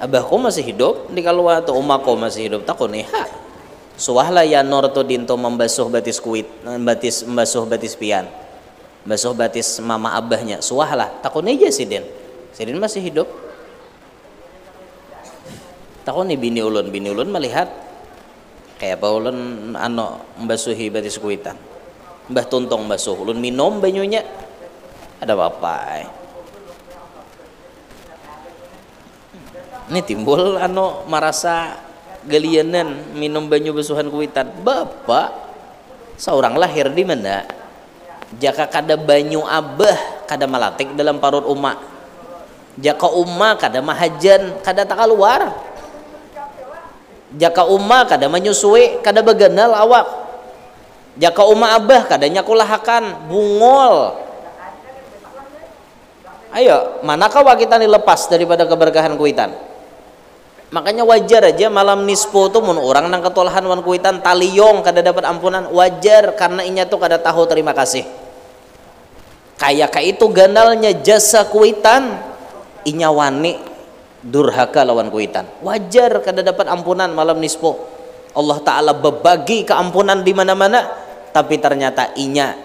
Abahku masih hidup di kalua atau umako masih hidup, takonnya ha. Suahlah ya nor to dinto membasuh batis kuit, membasuh batis pian. Basuh batis mama abahnya. Suahlah, takonnya aja sidin. Sidin masih hidup. Takonnya bini ulun melihat kayak apa ulun membasuhi batis kuitan. Mbah tuntong basuh ulun minum banyunya. Ada apa? Ini timbul merasa galianan minum banyu basuhan kuitan. Bapak seorang lahir di mana? Jaka kada banyu abah kada malatik dalam parut umma. Jaka umma kada mahajan kada tak keluar. Jaka umma kada menyusui kada beganal awak. Jaka umma abah kada nyakulahakan bungol. Ayo, manakah kita dilepas daripada keberkahan kuitan? Makanya wajar aja malam nispo tuh mun orang nang ketolahan wan kuitan taliyong kada dapat ampunan, wajar karena inya tuh kada tahu terima kasih. Kayak itu ganalnya jasa kuitan, inya wani durhaka lawan kuitan. Wajar kada dapat ampunan malam nispo. Allah Ta'ala berbagi keampunan di mana-mana, tapi ternyata inya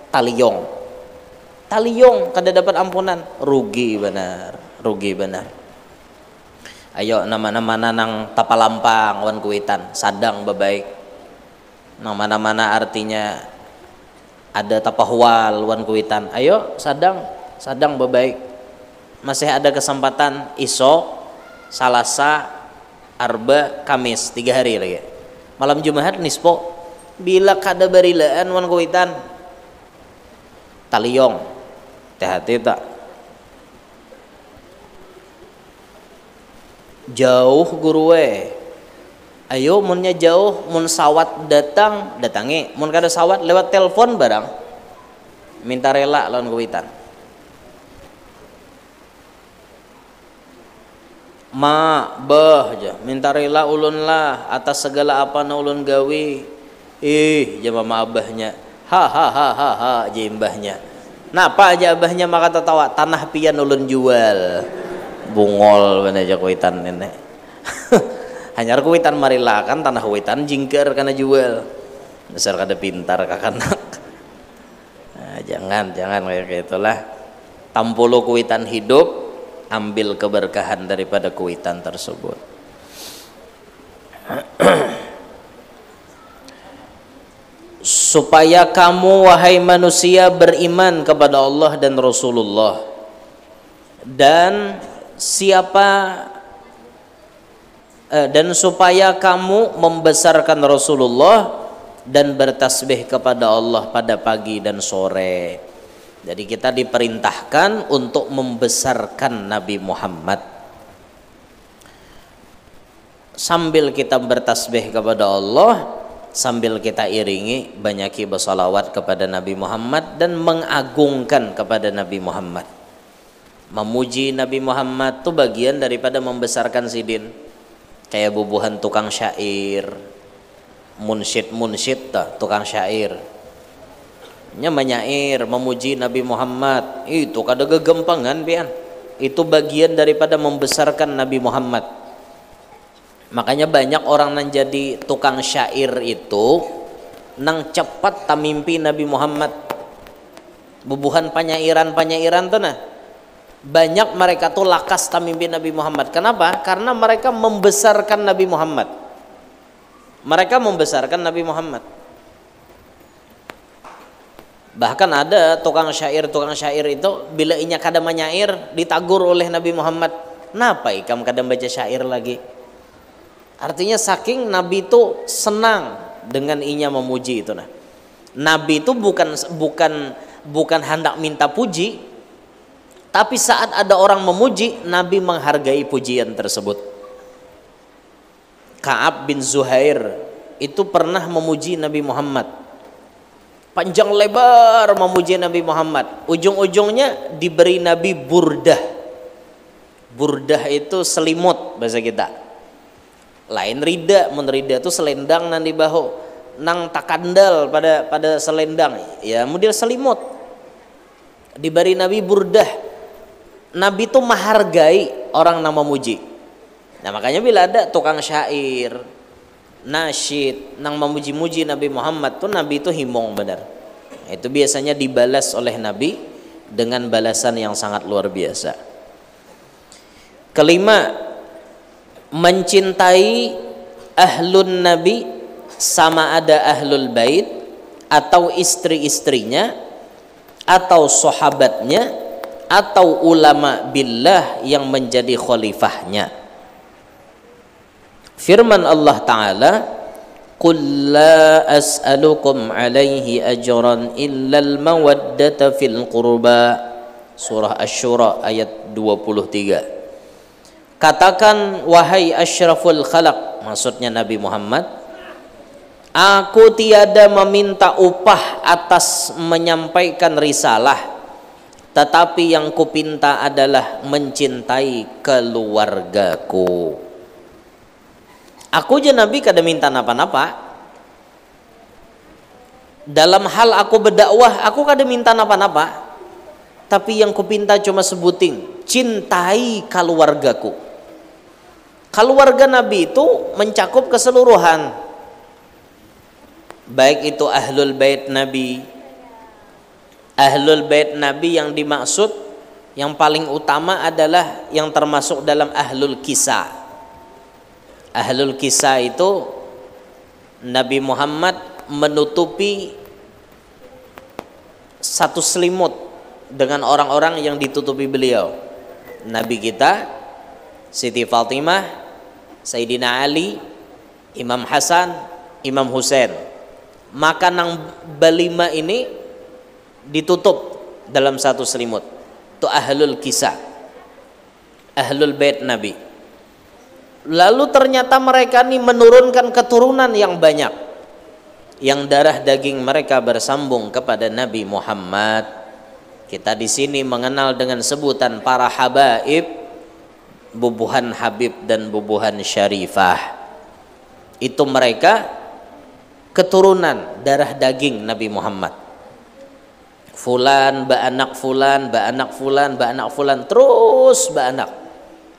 taliyong. Taliyong kada dapat ampunan, rugi benar, rugi benar. Ayo nama-nama nang tapalampang wan kuitan sadang bebaik. Nang mana-mana artinya ada tapahwal wan kuitan. Ayo sadang bebaik. Masih ada kesempatan iso, Salasa, Arba, Kamis 3 hari lagi. Malam Jumat nispo bila kada barilaan wan kuitan taliyong. Hati-hati tak. Jauh guru ayo munnya jauh mun sawat datangi mun kada sawat lewat telepon barang minta rela lawan kuitan bah aja minta rela ulun lah atas segala apa na ulun gawi jama ma abahnya ha jimbahnya napa aja abahnya maka tertawa tanah pian ulun jual bungol bener aja kuitan nenek. Hanyar kuitan marila kan tanah kuitan jingker karena jual. Besar kada pintar kakanak. Nah, jangan kayak gitulah. Tampolo kuitan hidup, ambil keberkahan daripada kuitan tersebut. Supaya kamu wahai manusia beriman kepada Allah dan Rasulullah. Dan supaya kamu membesarkan Rasulullah dan bertasbih kepada Allah pada pagi dan sore. Jadi kita diperintahkan untuk membesarkan Nabi Muhammad sambil kita bertasbih kepada Allah, sambil kita iringi banyaki bersalawat kepada Nabi Muhammad dan mengagungkan kepada Nabi Muhammad. Memuji Nabi Muhammad itu bagian daripada membesarkan sidin. Kayak bubuhan tukang syair, munsyid tukang syair nya menyair memuji Nabi Muhammad, itu kada gegempangan pian. Itu bagian daripada membesarkan Nabi Muhammad. Makanya banyak orang yang jadi tukang syair itu nang cepat tamimpi Nabi Muhammad. Bubuhan penyairan tuh nah banyak mereka tuh lakas tamimpi Nabi Muhammad. Kenapa? Karena mereka membesarkan Nabi Muhammad. Mereka membesarkan Nabi Muhammad. Bahkan ada tukang syair itu bila inya kada menyair ditagur oleh Nabi Muhammad. Napa ikam kada baca syair lagi? Artinya saking Nabi itu senang dengan inya memuji itu nah. Nabi itu bukan hendak minta puji, tapi saat ada orang memuji, Nabi menghargai pujian tersebut. Ka'ab bin Zuhair itu pernah memuji Nabi Muhammad. panjang lebar memuji Nabi Muhammad. Ujung-ujungnya diberi Nabi burdah. Burdah itu selimut bahasa kita. Lain rida, mun rida itu selendang nan di bahu, nang takandal pada selendang. Ya, model selimut. Diberi Nabi burdah. Nabi itu menghargai orang yang memuji. Nah, makanya bila ada tukang syair, nasyid nang memuji-muji Nabi Muhammad tuh, Nabi itu himong benar. Itu biasanya dibalas oleh Nabi dengan balasan yang sangat luar biasa. Kelima, mencintai ahlun Nabi, sama ada ahlul bait atau istri-istrinya atau sahabatnya atau ulama billah yang menjadi khalifahnya. Firman Allah Ta'ala, qul la as'alukum alaihi ajran illal mawaddata fil qurba. Surah Asy-Syura ayat 23. Katakan wahai asyraful khalaq, maksudnya Nabi Muhammad, aku tiada meminta upah atas menyampaikan risalah, tetapi yang kupinta adalah mencintai keluargaku. Aku je Nabi kada minta napa-napa. Dalam hal aku berdakwah, aku kada minta napa-napa. Tapi yang kupinta cuma sebuting, cintai keluargaku. Keluarga Nabi itu mencakup keseluruhan. Baik itu ahlul bait Nabi. Ahlul bait Nabi yang dimaksud yang paling utama adalah yang termasuk dalam ahlul kisah. Ahlul kisah itu Nabi Muhammad menutupi satu selimut dengan orang-orang yang ditutupi beliau. Nabi kita, Siti Fatimah, Sayyidina Ali, Imam Hasan, Imam Husain. Maka nang balima ini ditutup dalam satu selimut. Itu ahlul kisah, ahlul bait Nabi. Lalu ternyata mereka ini menurunkan keturunan yang banyak, yang darah daging mereka bersambung kepada Nabi Muhammad. Kita di sini mengenal dengan sebutan para habaib, bubuhan Habib dan bubuhan Syarifah. Itu mereka keturunan darah daging Nabi Muhammad. Fulan, ba'anak fulan, ba'anak fulan, ba'anak fulan, terus ba'anak.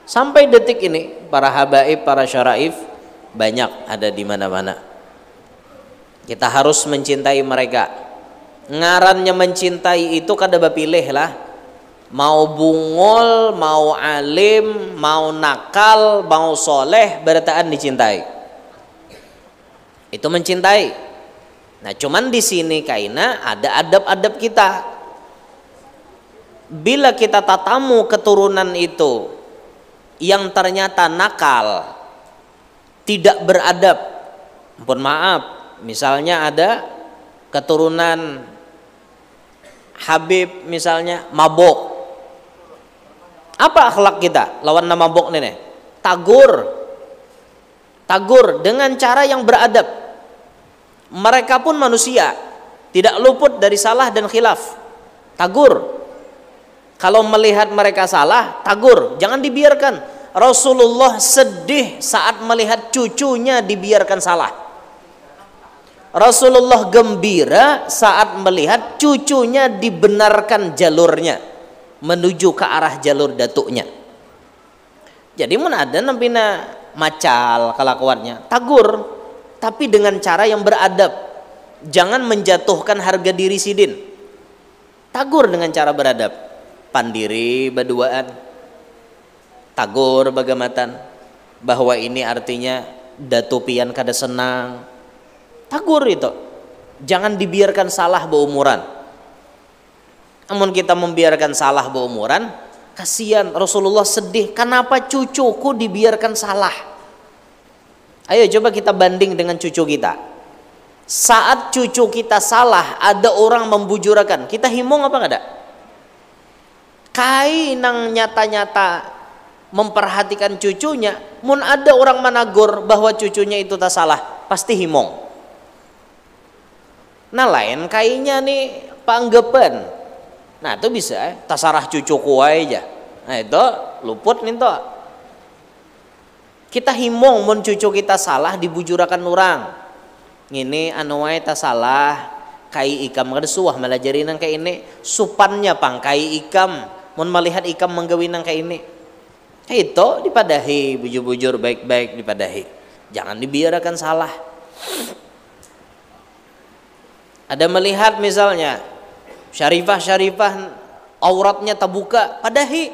Sampai detik ini para habaib, para syaraif banyak ada di mana-mana. Kita harus mencintai mereka. Ngarannya mencintai itu kada bapilih lah. Mau bungol, mau alim, mau nakal, mau soleh, berataan dicintai. Itu mencintai. Nah, cuman di sini kaina ada adab-adab kita. Bila kita tatamu keturunan itu yang ternyata nakal, tidak beradab, mohon maaf, misalnya ada keturunan Habib misalnya mabok, apa akhlak kita lawan nama mabok nih? Tagur dengan cara yang beradab. Mereka pun manusia, tidak luput dari salah dan khilaf. Tagur. Kalau melihat mereka salah, tagur, jangan dibiarkan. Rasulullah sedih saat melihat cucunya dibiarkan salah. Rasulullah gembira saat melihat cucunya dibenarkan jalurnya menuju ke arah jalur datuknya. Jadi mun ada nampina macal kelakuannya, tagur, tapi dengan cara yang beradab. Jangan menjatuhkan harga diri sidin. Tagur dengan cara beradab. Pandiri baduaan, tagur bagamatan, bahwa ini artinya datupian kada senang. Tagur itu, jangan dibiarkan salah beumuran. Namun kita membiarkan salah beumuran, kasihan. Rasulullah sedih, kenapa cucuku dibiarkan salah? Ayo coba kita banding dengan cucu kita. Saat cucu kita salah, ada orang membujurakan, kita himung apa enggak ada? Kai nang nyata-nyata memperhatikan cucunya, mun ada orang menagur bahwa cucunya itu tak salah, pasti himong. Nah lain kayaknya nih panggepan. Nah itu bisa tasarah cucuku aja. Nah itu luput nih toh. Kita himong mun cucu kita salah dibujurakan orang. Ini anu wae ta salah kai ikam kada suah melajari nang kayak ini supannya pang kai ikam mun melihat ikam menggawi nang kayak ini. Itu dipadahi bujur-bujur baik-baik dipadahi. Jangan dibiarkan salah. Ada melihat misalnya syarifah auratnya terbuka, padahi.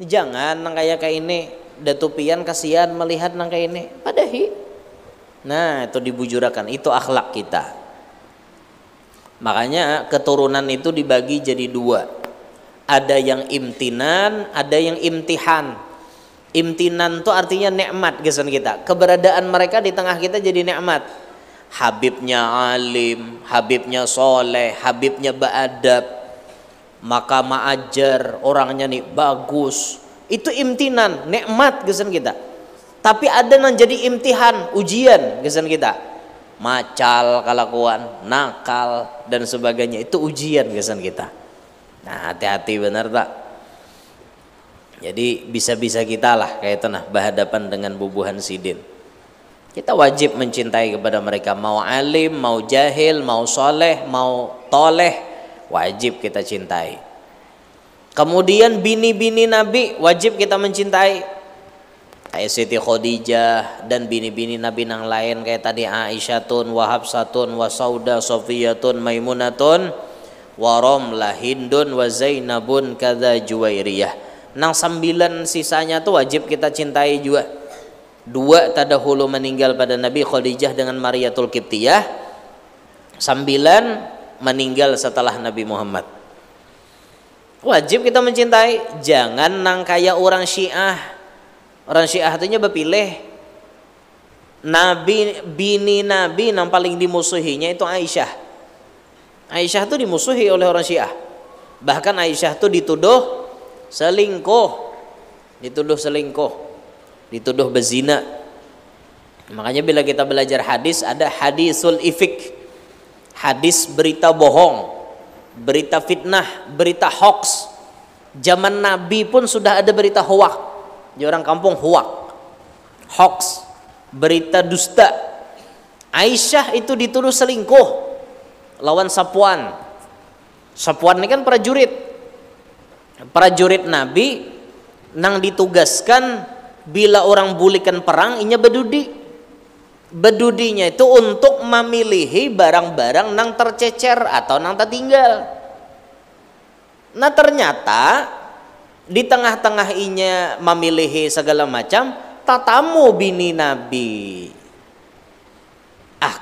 Jangan nang kayak ini, datupian kasihan melihat nang kayak ini, padahi. Nah, itu dibujurakan, itu akhlak kita. Makanya keturunan itu dibagi jadi dua. Ada yang imtinan, ada yang imtihan. Imtinan itu artinya nikmat gesan kita. Keberadaan mereka di tengah kita jadi nikmat. Habibnya alim, Habibnya soleh, Habibnya beradab, maka ma'ajar, orangnya nih bagus. Itu imtinan, nikmat gesan kita. Tapi ada yang jadi imtihan, ujian gesan kita. Macal kelakuan, nakal dan sebagainya, itu ujian gesan kita. Nah hati-hati benar tak. Jadi bisa-bisa kita lah kayak itu nah berhadapan dengan bubuhan sidin. Kita wajib mencintai kepada mereka, mau alim, mau jahil, mau soleh, mau toleh, wajib kita cintai. Kemudian bini-bini Nabi wajib kita mencintai, kayak Siti Khadijah dan bini-bini Nabi yang lain kayak tadi Aisyatun, Wahabsatun, Wasauda, Sofiyatun, Maimunatun, Waromlah, Hindun, wa Zainabun, kadza Juwairiyah. Nang 9 sisanya tuh wajib kita cintai juga. 2 tadahulu meninggal pada Nabi, Khadijah dengan Mariatul Qibtiyah. 9 meninggal setelah Nabi Muhammad. Wajib kita mencintai. Jangan nang kayak orang Syiah. Orang Syiah itu berpilih. Nabi, bini Nabi nang paling dimusuhinya itu Aisyah. Aisyah itu dimusuhi oleh orang Syiah. Bahkan Aisyah itu dituduh selingkuh, dituduh berzina. Makanya bila kita belajar hadis ada hadisul ifik, hadis berita bohong, berita fitnah, berita hoax. Zaman Nabi pun sudah ada berita hoak. Di orang kampung hoax, berita dusta. Aisyah itu dituduh selingkuh lawan Safwan. Safwan ini kan prajurit Nabi nang ditugaskan bila orang bulikan perang inya bedudinya itu untuk memilihi barang-barang nang tercecer atau nang tertinggal. Nah ternyata di tengah-tengah inya memilihi segala macam tatamu bini Nabi.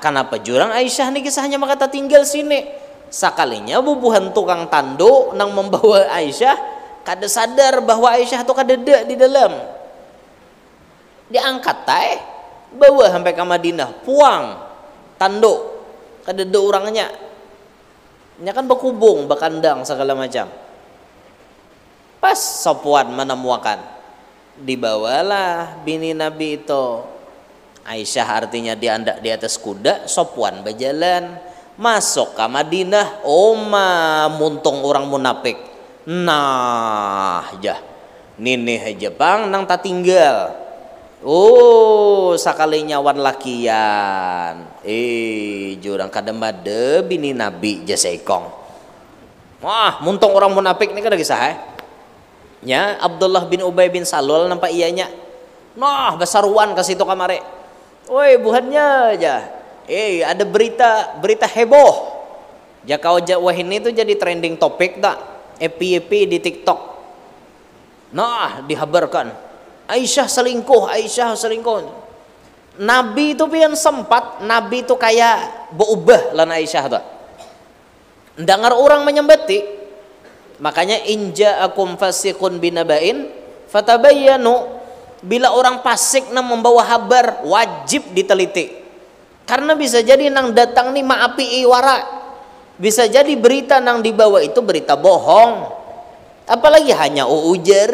Kenapa jurang Aisyah nih kisahnya maka tinggal sini. Sakalinya bubuhan tukang tanduk nang membawa Aisyah kada sadar bahwa Aisyah tuh kada ada di dalam. Diangkat bawa sampai ke Madinah, puang tanduk kada ada orangnya. Nya kan berkubung, berkandang segala macam. Pas Safwan menemukan, dibawalah bini Nabi itu. Aisyah artinya diandak di atas kuda, Safwan berjalan masuk ke Madinah. Muntung orang munafik. Nah, Nini Jepang nang tak tinggal. Sakalinya wan lakian. Jurang kademade bini Nabi jasekong. Muntung orang munafik ni kada kisah nya Abdullah bin Ubay bin Salul nampak ianya. Besaruan ke situ kamare. Buhannya aja. Ada berita heboh. Jakau Wahin itu jadi trending topik tak? FYP di TikTok. Dihabarkan Aisyah selingkuh. Nabi itu pian sempat, Nabi itu kayak berubah lan Aisyah tak? Dengar orang menyembati. Makanya inja akum fasiqun binabain fatabayyanu. Bila orang fasik nang membawa kabar wajib diteliti. Karena bisa jadi nang datang nih maapi iwara. Bisa jadi berita nang dibawa itu berita bohong. Apalagi hanya ujar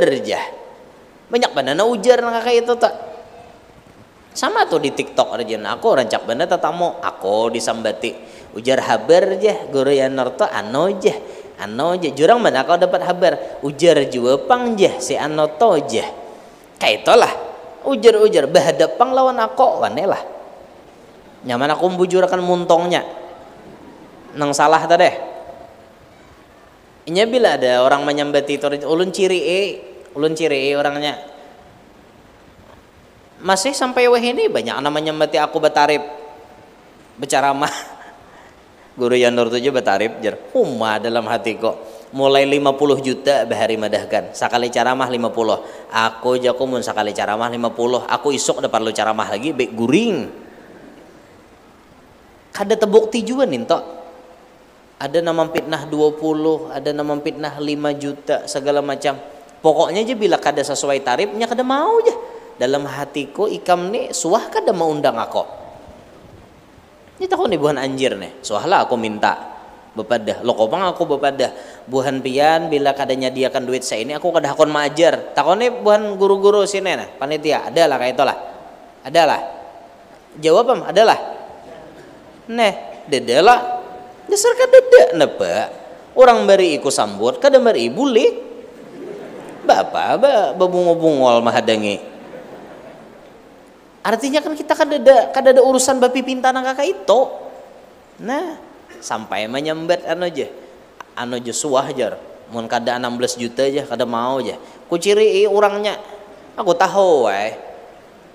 aja. Banyak banana ujar nang kayak itu tak. Sama tuh di TikTok aja, aku rancak bener tetamu, aku disambati ujar habar jah guru yang norto ano jah jurang mana kau dapat habar ujar jua pang jah si ano to jah kayak itulah ujar bahadap pang lawan aku wanelah nyaman aku membujurkan muntongnya nang salah tadi inya bila ada orang menyambati itu ulun ciri orangnya masih sampai wah ini banyak namanya mati aku batarip berceramah guru yang nur tujuh batarip jar huma dalam hati kok mulai 50 juta bahari madahkan sekali ceramah 50 aku jago mun sekali ceramah 50 aku isuk dapat lu ceramah lagi baik guring kada tebuk tijuan ninto ada nama fitnah 20 ada nama fitnah 5 juta segala macam pokoknya aja bila kada sesuai tarifnya kada mau aja dalam hatiku ikam nih suah kada mau undang aku ini takut nih buhan anjir nih suah lah aku minta bepadah lo kopang aku bepadah buhan pian bila kada nyadiakan duit saya ini aku kada hakon majar takut nih buhan guru-guru sini nah panitia adalah kayak itulah adalah jawab am adalah neh dedelah dasar kada napa orang bari iku sambut kada bari boleh bapak babungol mahadangi artinya kan kita kada ada urusan bapi pinta nang kakak itu nah sampai menyambat anu aja suah jar mun kada 16 juta aja kada mau aja ku ciri orangnya aku tahu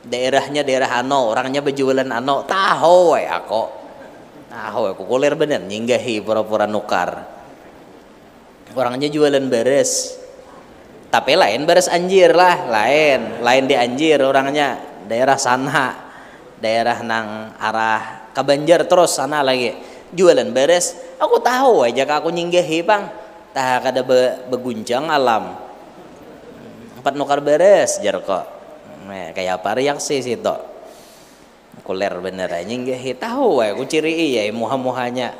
daerahnya daerah ano orangnya berjualan ano tahu aku kulir bener nyinggahi pura-pura nukar orangnya jualan beres tapi lain beres anjir lah lain di anjir orangnya daerah sana daerah nang arah Kabanjar terus sana lagi jualan beres aku tahu aja aku nyinggahi bang tah kada beguncang alam 4 nukar beres jar kok kayak apa reaksi situ kuler bener aja nyinggahi tahu aku ciri iya muha-muhanya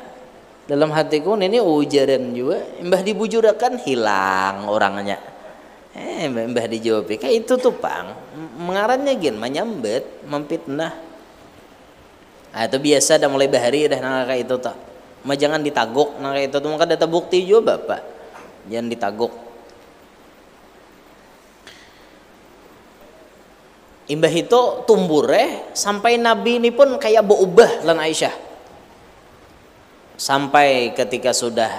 dalam hatiku ini ujaran juga mbah dibujurakan hilang orangnya mbah dijawab kayak itu tuh pang mengarannya gin menyambet memfitnah itu biasa dah mulai bahari dah nang kayak itu tak jangan ditaguk nang kayak itu tuh maka data bukti juga bapak jangan ditaguk imbah itu tumbure sampai nabi ini pun kayak berubah lan Aisyah sampai ketika sudah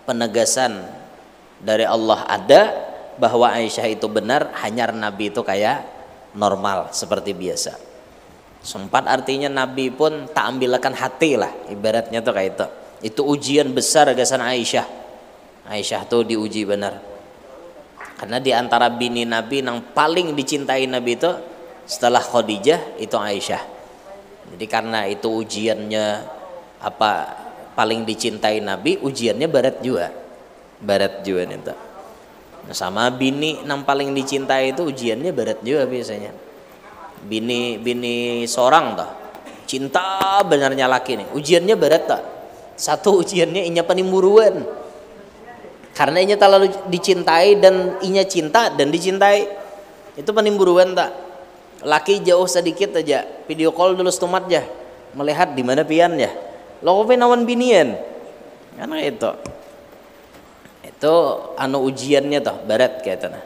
penegasan dari Allah ada bahwa Aisyah itu benar hanya Nabi itu kayak normal seperti biasa sempat artinya Nabi pun tak ambilkan hati lah ibaratnya tuh kayak itu ujian besar gasan Aisyah tuh diuji benar karena diantara bini Nabi yang paling dicintai Nabi itu setelah Khadijah itu Aisyah jadi karena itu ujiannya apa paling dicintai Nabi ujiannya berat juga nih sama bini yang paling dicintai itu ujiannya berat juga biasanya bini seorang toh cinta benarnya laki nih ujiannya berat tak satu ujiannya inya penimburuan karena inya terlalu dicintai dan inya cinta dan dicintai itu penimburuan tak laki jauh sedikit aja video call dulu stumat aja melihat di mana pian ya lo nawan binian karena itu anu ujiannya toh barat kayak itu nah.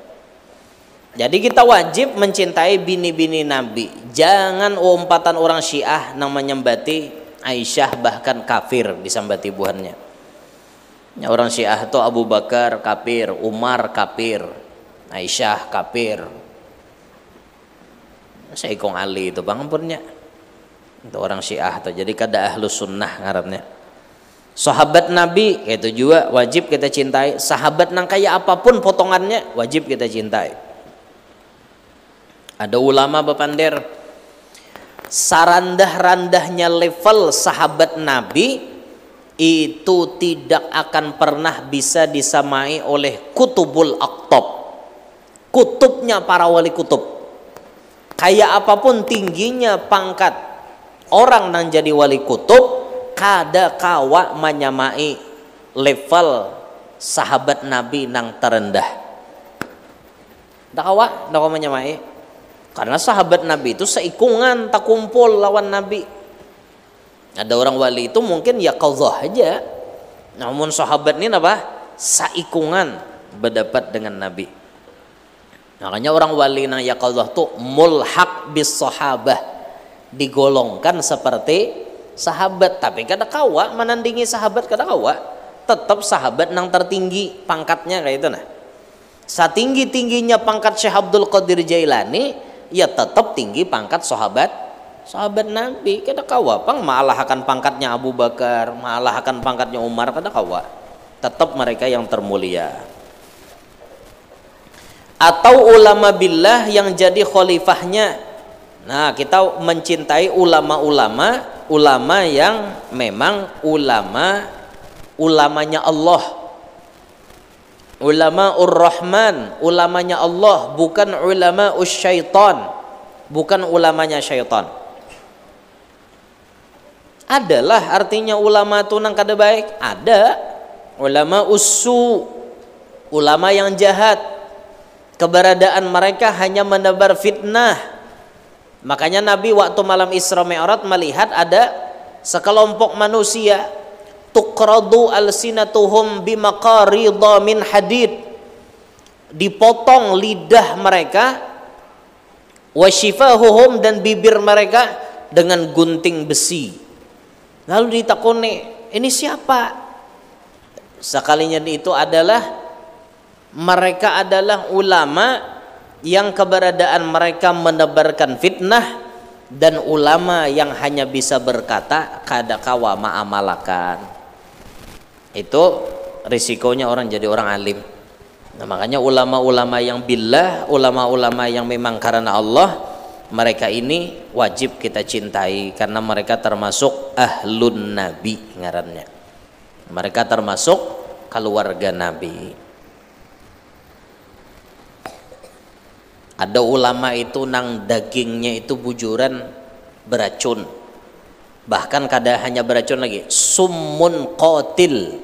Jadi kita wajib mencintai bini-bini Nabi. Jangan umpatan orang Syiah yang menyembati Aisyah bahkan kafir disambati buhannya. Ya, orang Syiah itu Abu Bakar kafir, Umar kafir, Aisyah kafir. Sayyidina Ali itu bang ampunnya. Itu orang Syiah tuh. Jadi kada ahlus sunnah ngarannya. Sahabat Nabi itu juga wajib kita cintai. Sahabat nang kaya apapun potongannya wajib kita cintai. Ada ulama bepander sarandah-randahnya level sahabat Nabi itu tidak akan pernah bisa disamai oleh kutubul aktab. Kutubnya para wali kutub. Kayak apapun tingginya pangkat orang nang jadi wali kutub kada kawa menyamai level sahabat Nabi nang terendah. Dak kawa menyamai. Karena sahabat Nabi itu seikungan, tak kumpul lawan Nabi. Ada orang wali itu mungkin ya qadhah aja, namun sahabat ini apa? Seikungan berdapat dengan Nabi. Makanya orang wali nang ya qadhah tuh mulhaq bis sahabah, digolongkan seperti sahabat. Tapi kada kawa menandingi sahabat, kada kawa. Tetap sahabat nang tertinggi pangkatnya kayak itu nah. Satinggi-tingginya pangkat Syekh Abdul Qadir Jailani, ya tetap tinggi pangkat sahabat Nabi. Kada kawa pang maalahkan pangkatnya Abu Bakar, maalahkan pangkatnya Umar, kada kawa. Tetap mereka yang termulia. Atau ulama billah yang jadi khalifahnya. Nah, kita mencintai ulama yang memang ulamanya Allah, ulama ur-Rahman, ulamanya Allah, bukan ulama syaitan, bukan ulamanya syaitan. Adalah artinya ulama itu nang kada baik, ada ulama ussu, ulama yang jahat, keberadaan mereka hanya menebar fitnah. Makanya Nabi waktu malam Isra Mi'raj melihat ada sekelompok manusia tuqradu alsinatuhum bimaqaridha min hadid, dipotong lidah mereka, wasyifahuhum, dan bibir mereka dengan gunting besi. Lalu ditakoni, ini siapa? Sekalinya itu adalah mereka adalah ulama yang keberadaan mereka menebarkan fitnah, dan ulama yang hanya bisa berkata kada kawa ma'amalakan. Itu risikonya orang jadi orang alim. Nah, makanya ulama-ulama yang billah, ulama-ulama yang memang karena Allah, mereka ini wajib kita cintai karena mereka termasuk ahlun nabi ngarannya. Mereka termasuk keluarga Nabi. Ada ulama itu nang dagingnya itu bujuran beracun, bahkan kada hanya beracun lagi, summun qatil,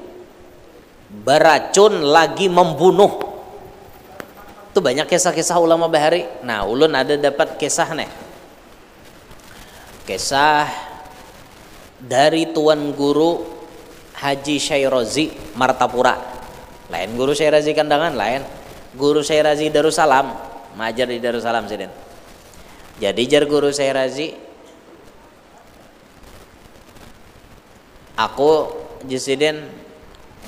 beracun lagi membunuh. Itu banyak kisah-kisah ulama bahari. Nah, ulun ada dapat kisah nih, kisah dari tuan guru Haji Syairazi Martapura. Lain guru Syairazi Kandangan, lain guru Syairazi Darussalam, majar di Darussalam sini. Jadi jar guru Syairazi, aku jesiden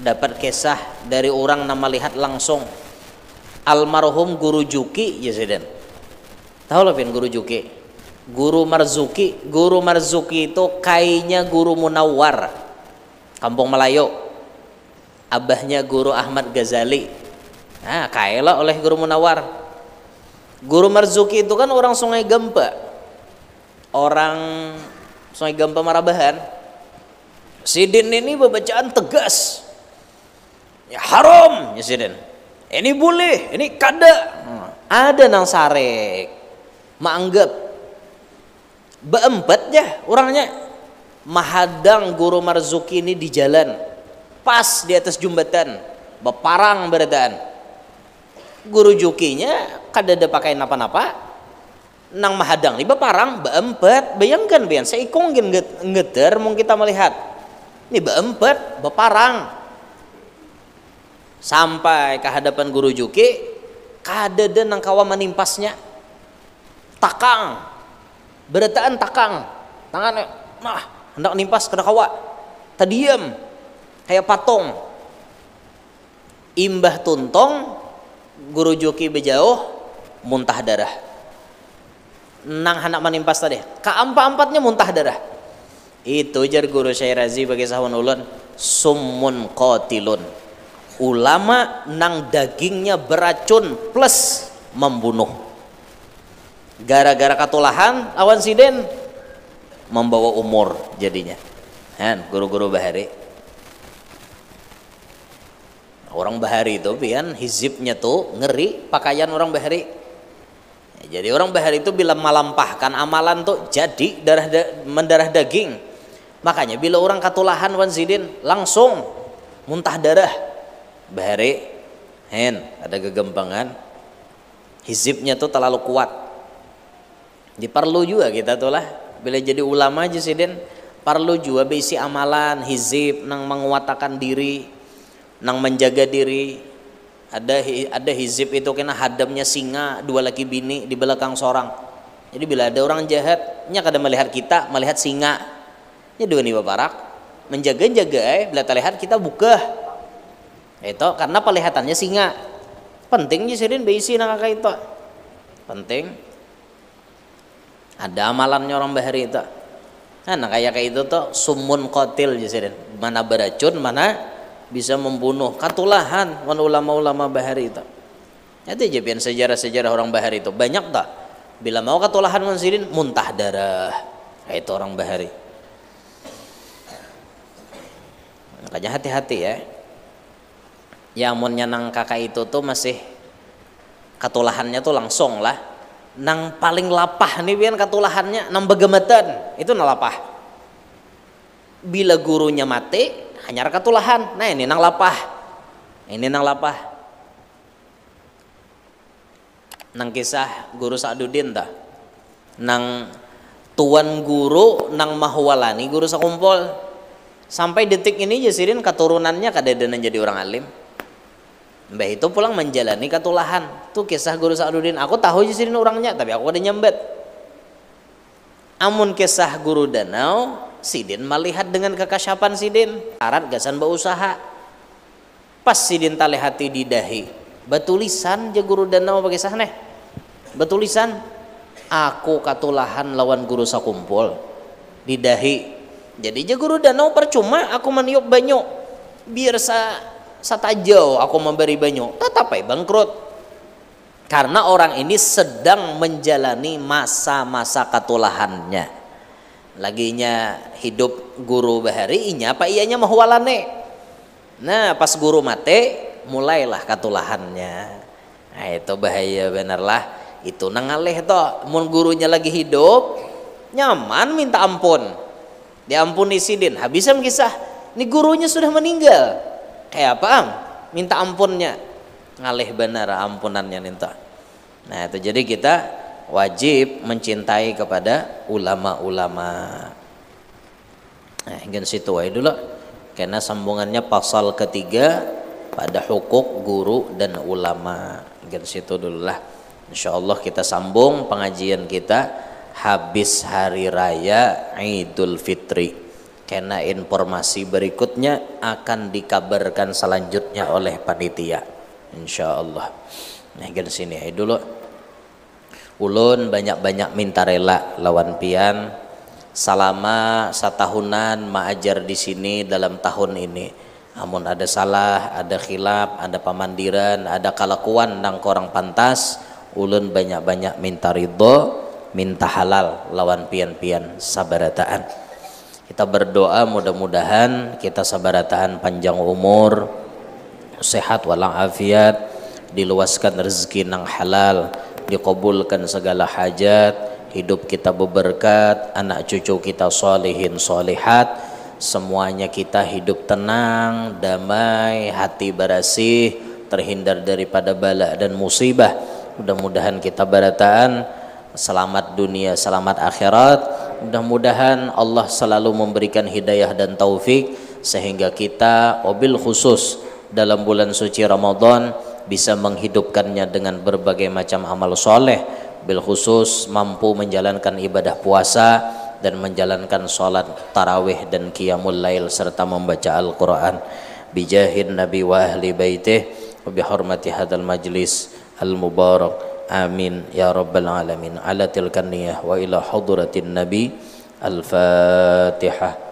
dapat kisah dari orang nama lihat langsung almarhum guru Juki jesiden. Tahu lah guru Juki, guru Marzuki. Guru Marzuki itu kainya guru Munawwar Kampung Melayu, abahnya guru Ahmad Ghazali. Nah, kailah oleh guru Munawwar. Guru Marzuki itu kan orang Sungai Gempa, orang Sungai Gempa Marabahan. Sidin ini bacaan tegas, ya haram ya Sidin, ini boleh, ini kada. Ada nang sarek maanggap beempat ya orangnya mahadang guru Marzuki ini di jalan, pas di atas jembatan beparang beradaan. Guru Jukinya kada ada pakai napa-napa, nang mahadang ni beparang beempat. Bayangkan bian seikong ngeter mung kita melihat ini beempat beparang sampai ke hadapan guru Juki, kada ada nang kawa menimpasnya. Takang berataan takang tangan, nah hendak nimpas kada kawa, tadiam kayak patung. Imbah tuntong guru Juki bejauh muntah darah, nang hendak menimpas tadi keempat-empatnya muntah darah. Itu jar guru Syairazi bagi sahawan ulun, summun qatilun, ulama nang dagingnya beracun plus membunuh. Gara-gara katulahan lawan siden membawa umur jadinya. Han guru-guru bahari. Orang bahari itu pian hizibnya tuh ngeri pakaian orang bahari. Jadi orang bahari itu bila melampahkan amalan tuh jadi mendarah daging. Makanya bila orang katulahan wan sidin langsung muntah darah. Bahari ada kegempangan, hizibnya tuh terlalu kuat. Diperlu juga kita tuh lah bila jadi ulama aja sih den, perlu juga bisi amalan hizib nang menguatakan diri, nang menjaga diri. Ada hizib itu kena hadamnya singa, dua laki bini di belakang seorang. Jadi bila ada orang jahat nya kada melihat kita, melihat singa nya dua nih baparak menjaga-jaga bila terlihat kita buka itu karena pelihatannya singa. Penting sih den bisi nang kakak itu penting. Ada amalannya orang bahari itu. Nah kayak itu tuh sumun qatil jadi mana beracun, mana bisa membunuh. Katulahan ulama-ulama bahari itu. Itu aja sejarah-sejarah orang bahari itu banyak tak. Bila mau katulahan mensirin muntah darah. Kayak itu orang bahari. Makanya hati-hati ya. Ya amunnya nang kakak itu tuh masih katulahannya tuh langsung lah. Nang paling lapah nih biar katulahannya nang begematan itu nang lapah. Bila gurunya mati hanya katulahan. Nah ini nang lapah. Ini nang lapah. Nang kisah guru Sa'duddin dah. Nang tuan guru nang mahwalani guru sakumpul. Sampai detik ini jasirin keturunannya kadang jadi orang alim. Mbah itu pulang menjalani katulahan. Tuh kisah guru Sa'duddin. Aku tahu jasirin orangnya tapi aku ada nyambet. Amun kisah guru Danau, Sidin melihat dengan kekasyapan Sidin. Arat gasan berusaha. Pas Sidin talihati di dahi. Batulisan je guru Danau bagi kisah neh. Batulisan. Aku katulahan lawan guru sakumpul di dahi. Jadi je guru Danau percuma aku meniup banyu. Biar satajau aku memberi banyu. Tetap bangkrut. Karena orang ini sedang menjalani masa-masa katulahannya. Laginya hidup guru bahari inya apa ianya mahwalane. Nah pas guru mati mulailah katulahannya. Nah itu bahaya bener lah. Itu nangalih toh. Mun gurunya lagi hidup nyaman minta ampun. Diampuni Sidin. Habisnya kisah. Ini gurunya sudah meninggal. Kayak apa am? Minta ampunnya. Ngalih bener ampunannya minta. Nah itu jadi kita wajib mencintai kepada ulama-ulama. Nah ingin situ aja dulu. Karena sambungannya pasal ketiga pada hukuk guru dan ulama. Ingin situ dulu lah. Insyaallah kita sambung pengajian kita habis hari raya Idul Fitri. Karena informasi berikutnya akan dikabarkan selanjutnya oleh panitia. Insyaallah. Nah ingin sini aja dulu. Ulun banyak-banyak minta rela lawan pian selama setahunan maajar di sini dalam tahun ini. Amun ada salah, ada khilaf, ada pamandiran, ada kelakuan nang korang pantas, ulun banyak-banyak minta ridho, minta halal lawan pian-pian sabarataan. Kita berdoa mudah-mudahan kita sabarataan panjang umur, sehat walafiat, diluaskan rezeki nang halal, dikabulkan segala hajat, hidup kita berberkat, anak cucu kita solehin solehat, semuanya kita hidup tenang, damai, hati bersih, terhindar daripada bala dan musibah. Mudah-mudahan kita barataan selamat dunia, selamat akhirat. Mudah-mudahan Allah selalu memberikan hidayah dan taufik sehingga kita wabil khusus dalam bulan suci Ramadan bisa menghidupkannya dengan berbagai macam amal soleh, bil khusus mampu menjalankan ibadah puasa dan menjalankan sholat tarawih dan qiyamul lail serta membaca Al-Quran bijahin Nabi wa ahli baitih wa bihormati hadal majlis al-mubarak. Amin ya rabbal alamin. Ala tilkan niyah wa ila hadratin nabi. Al-Fatihah.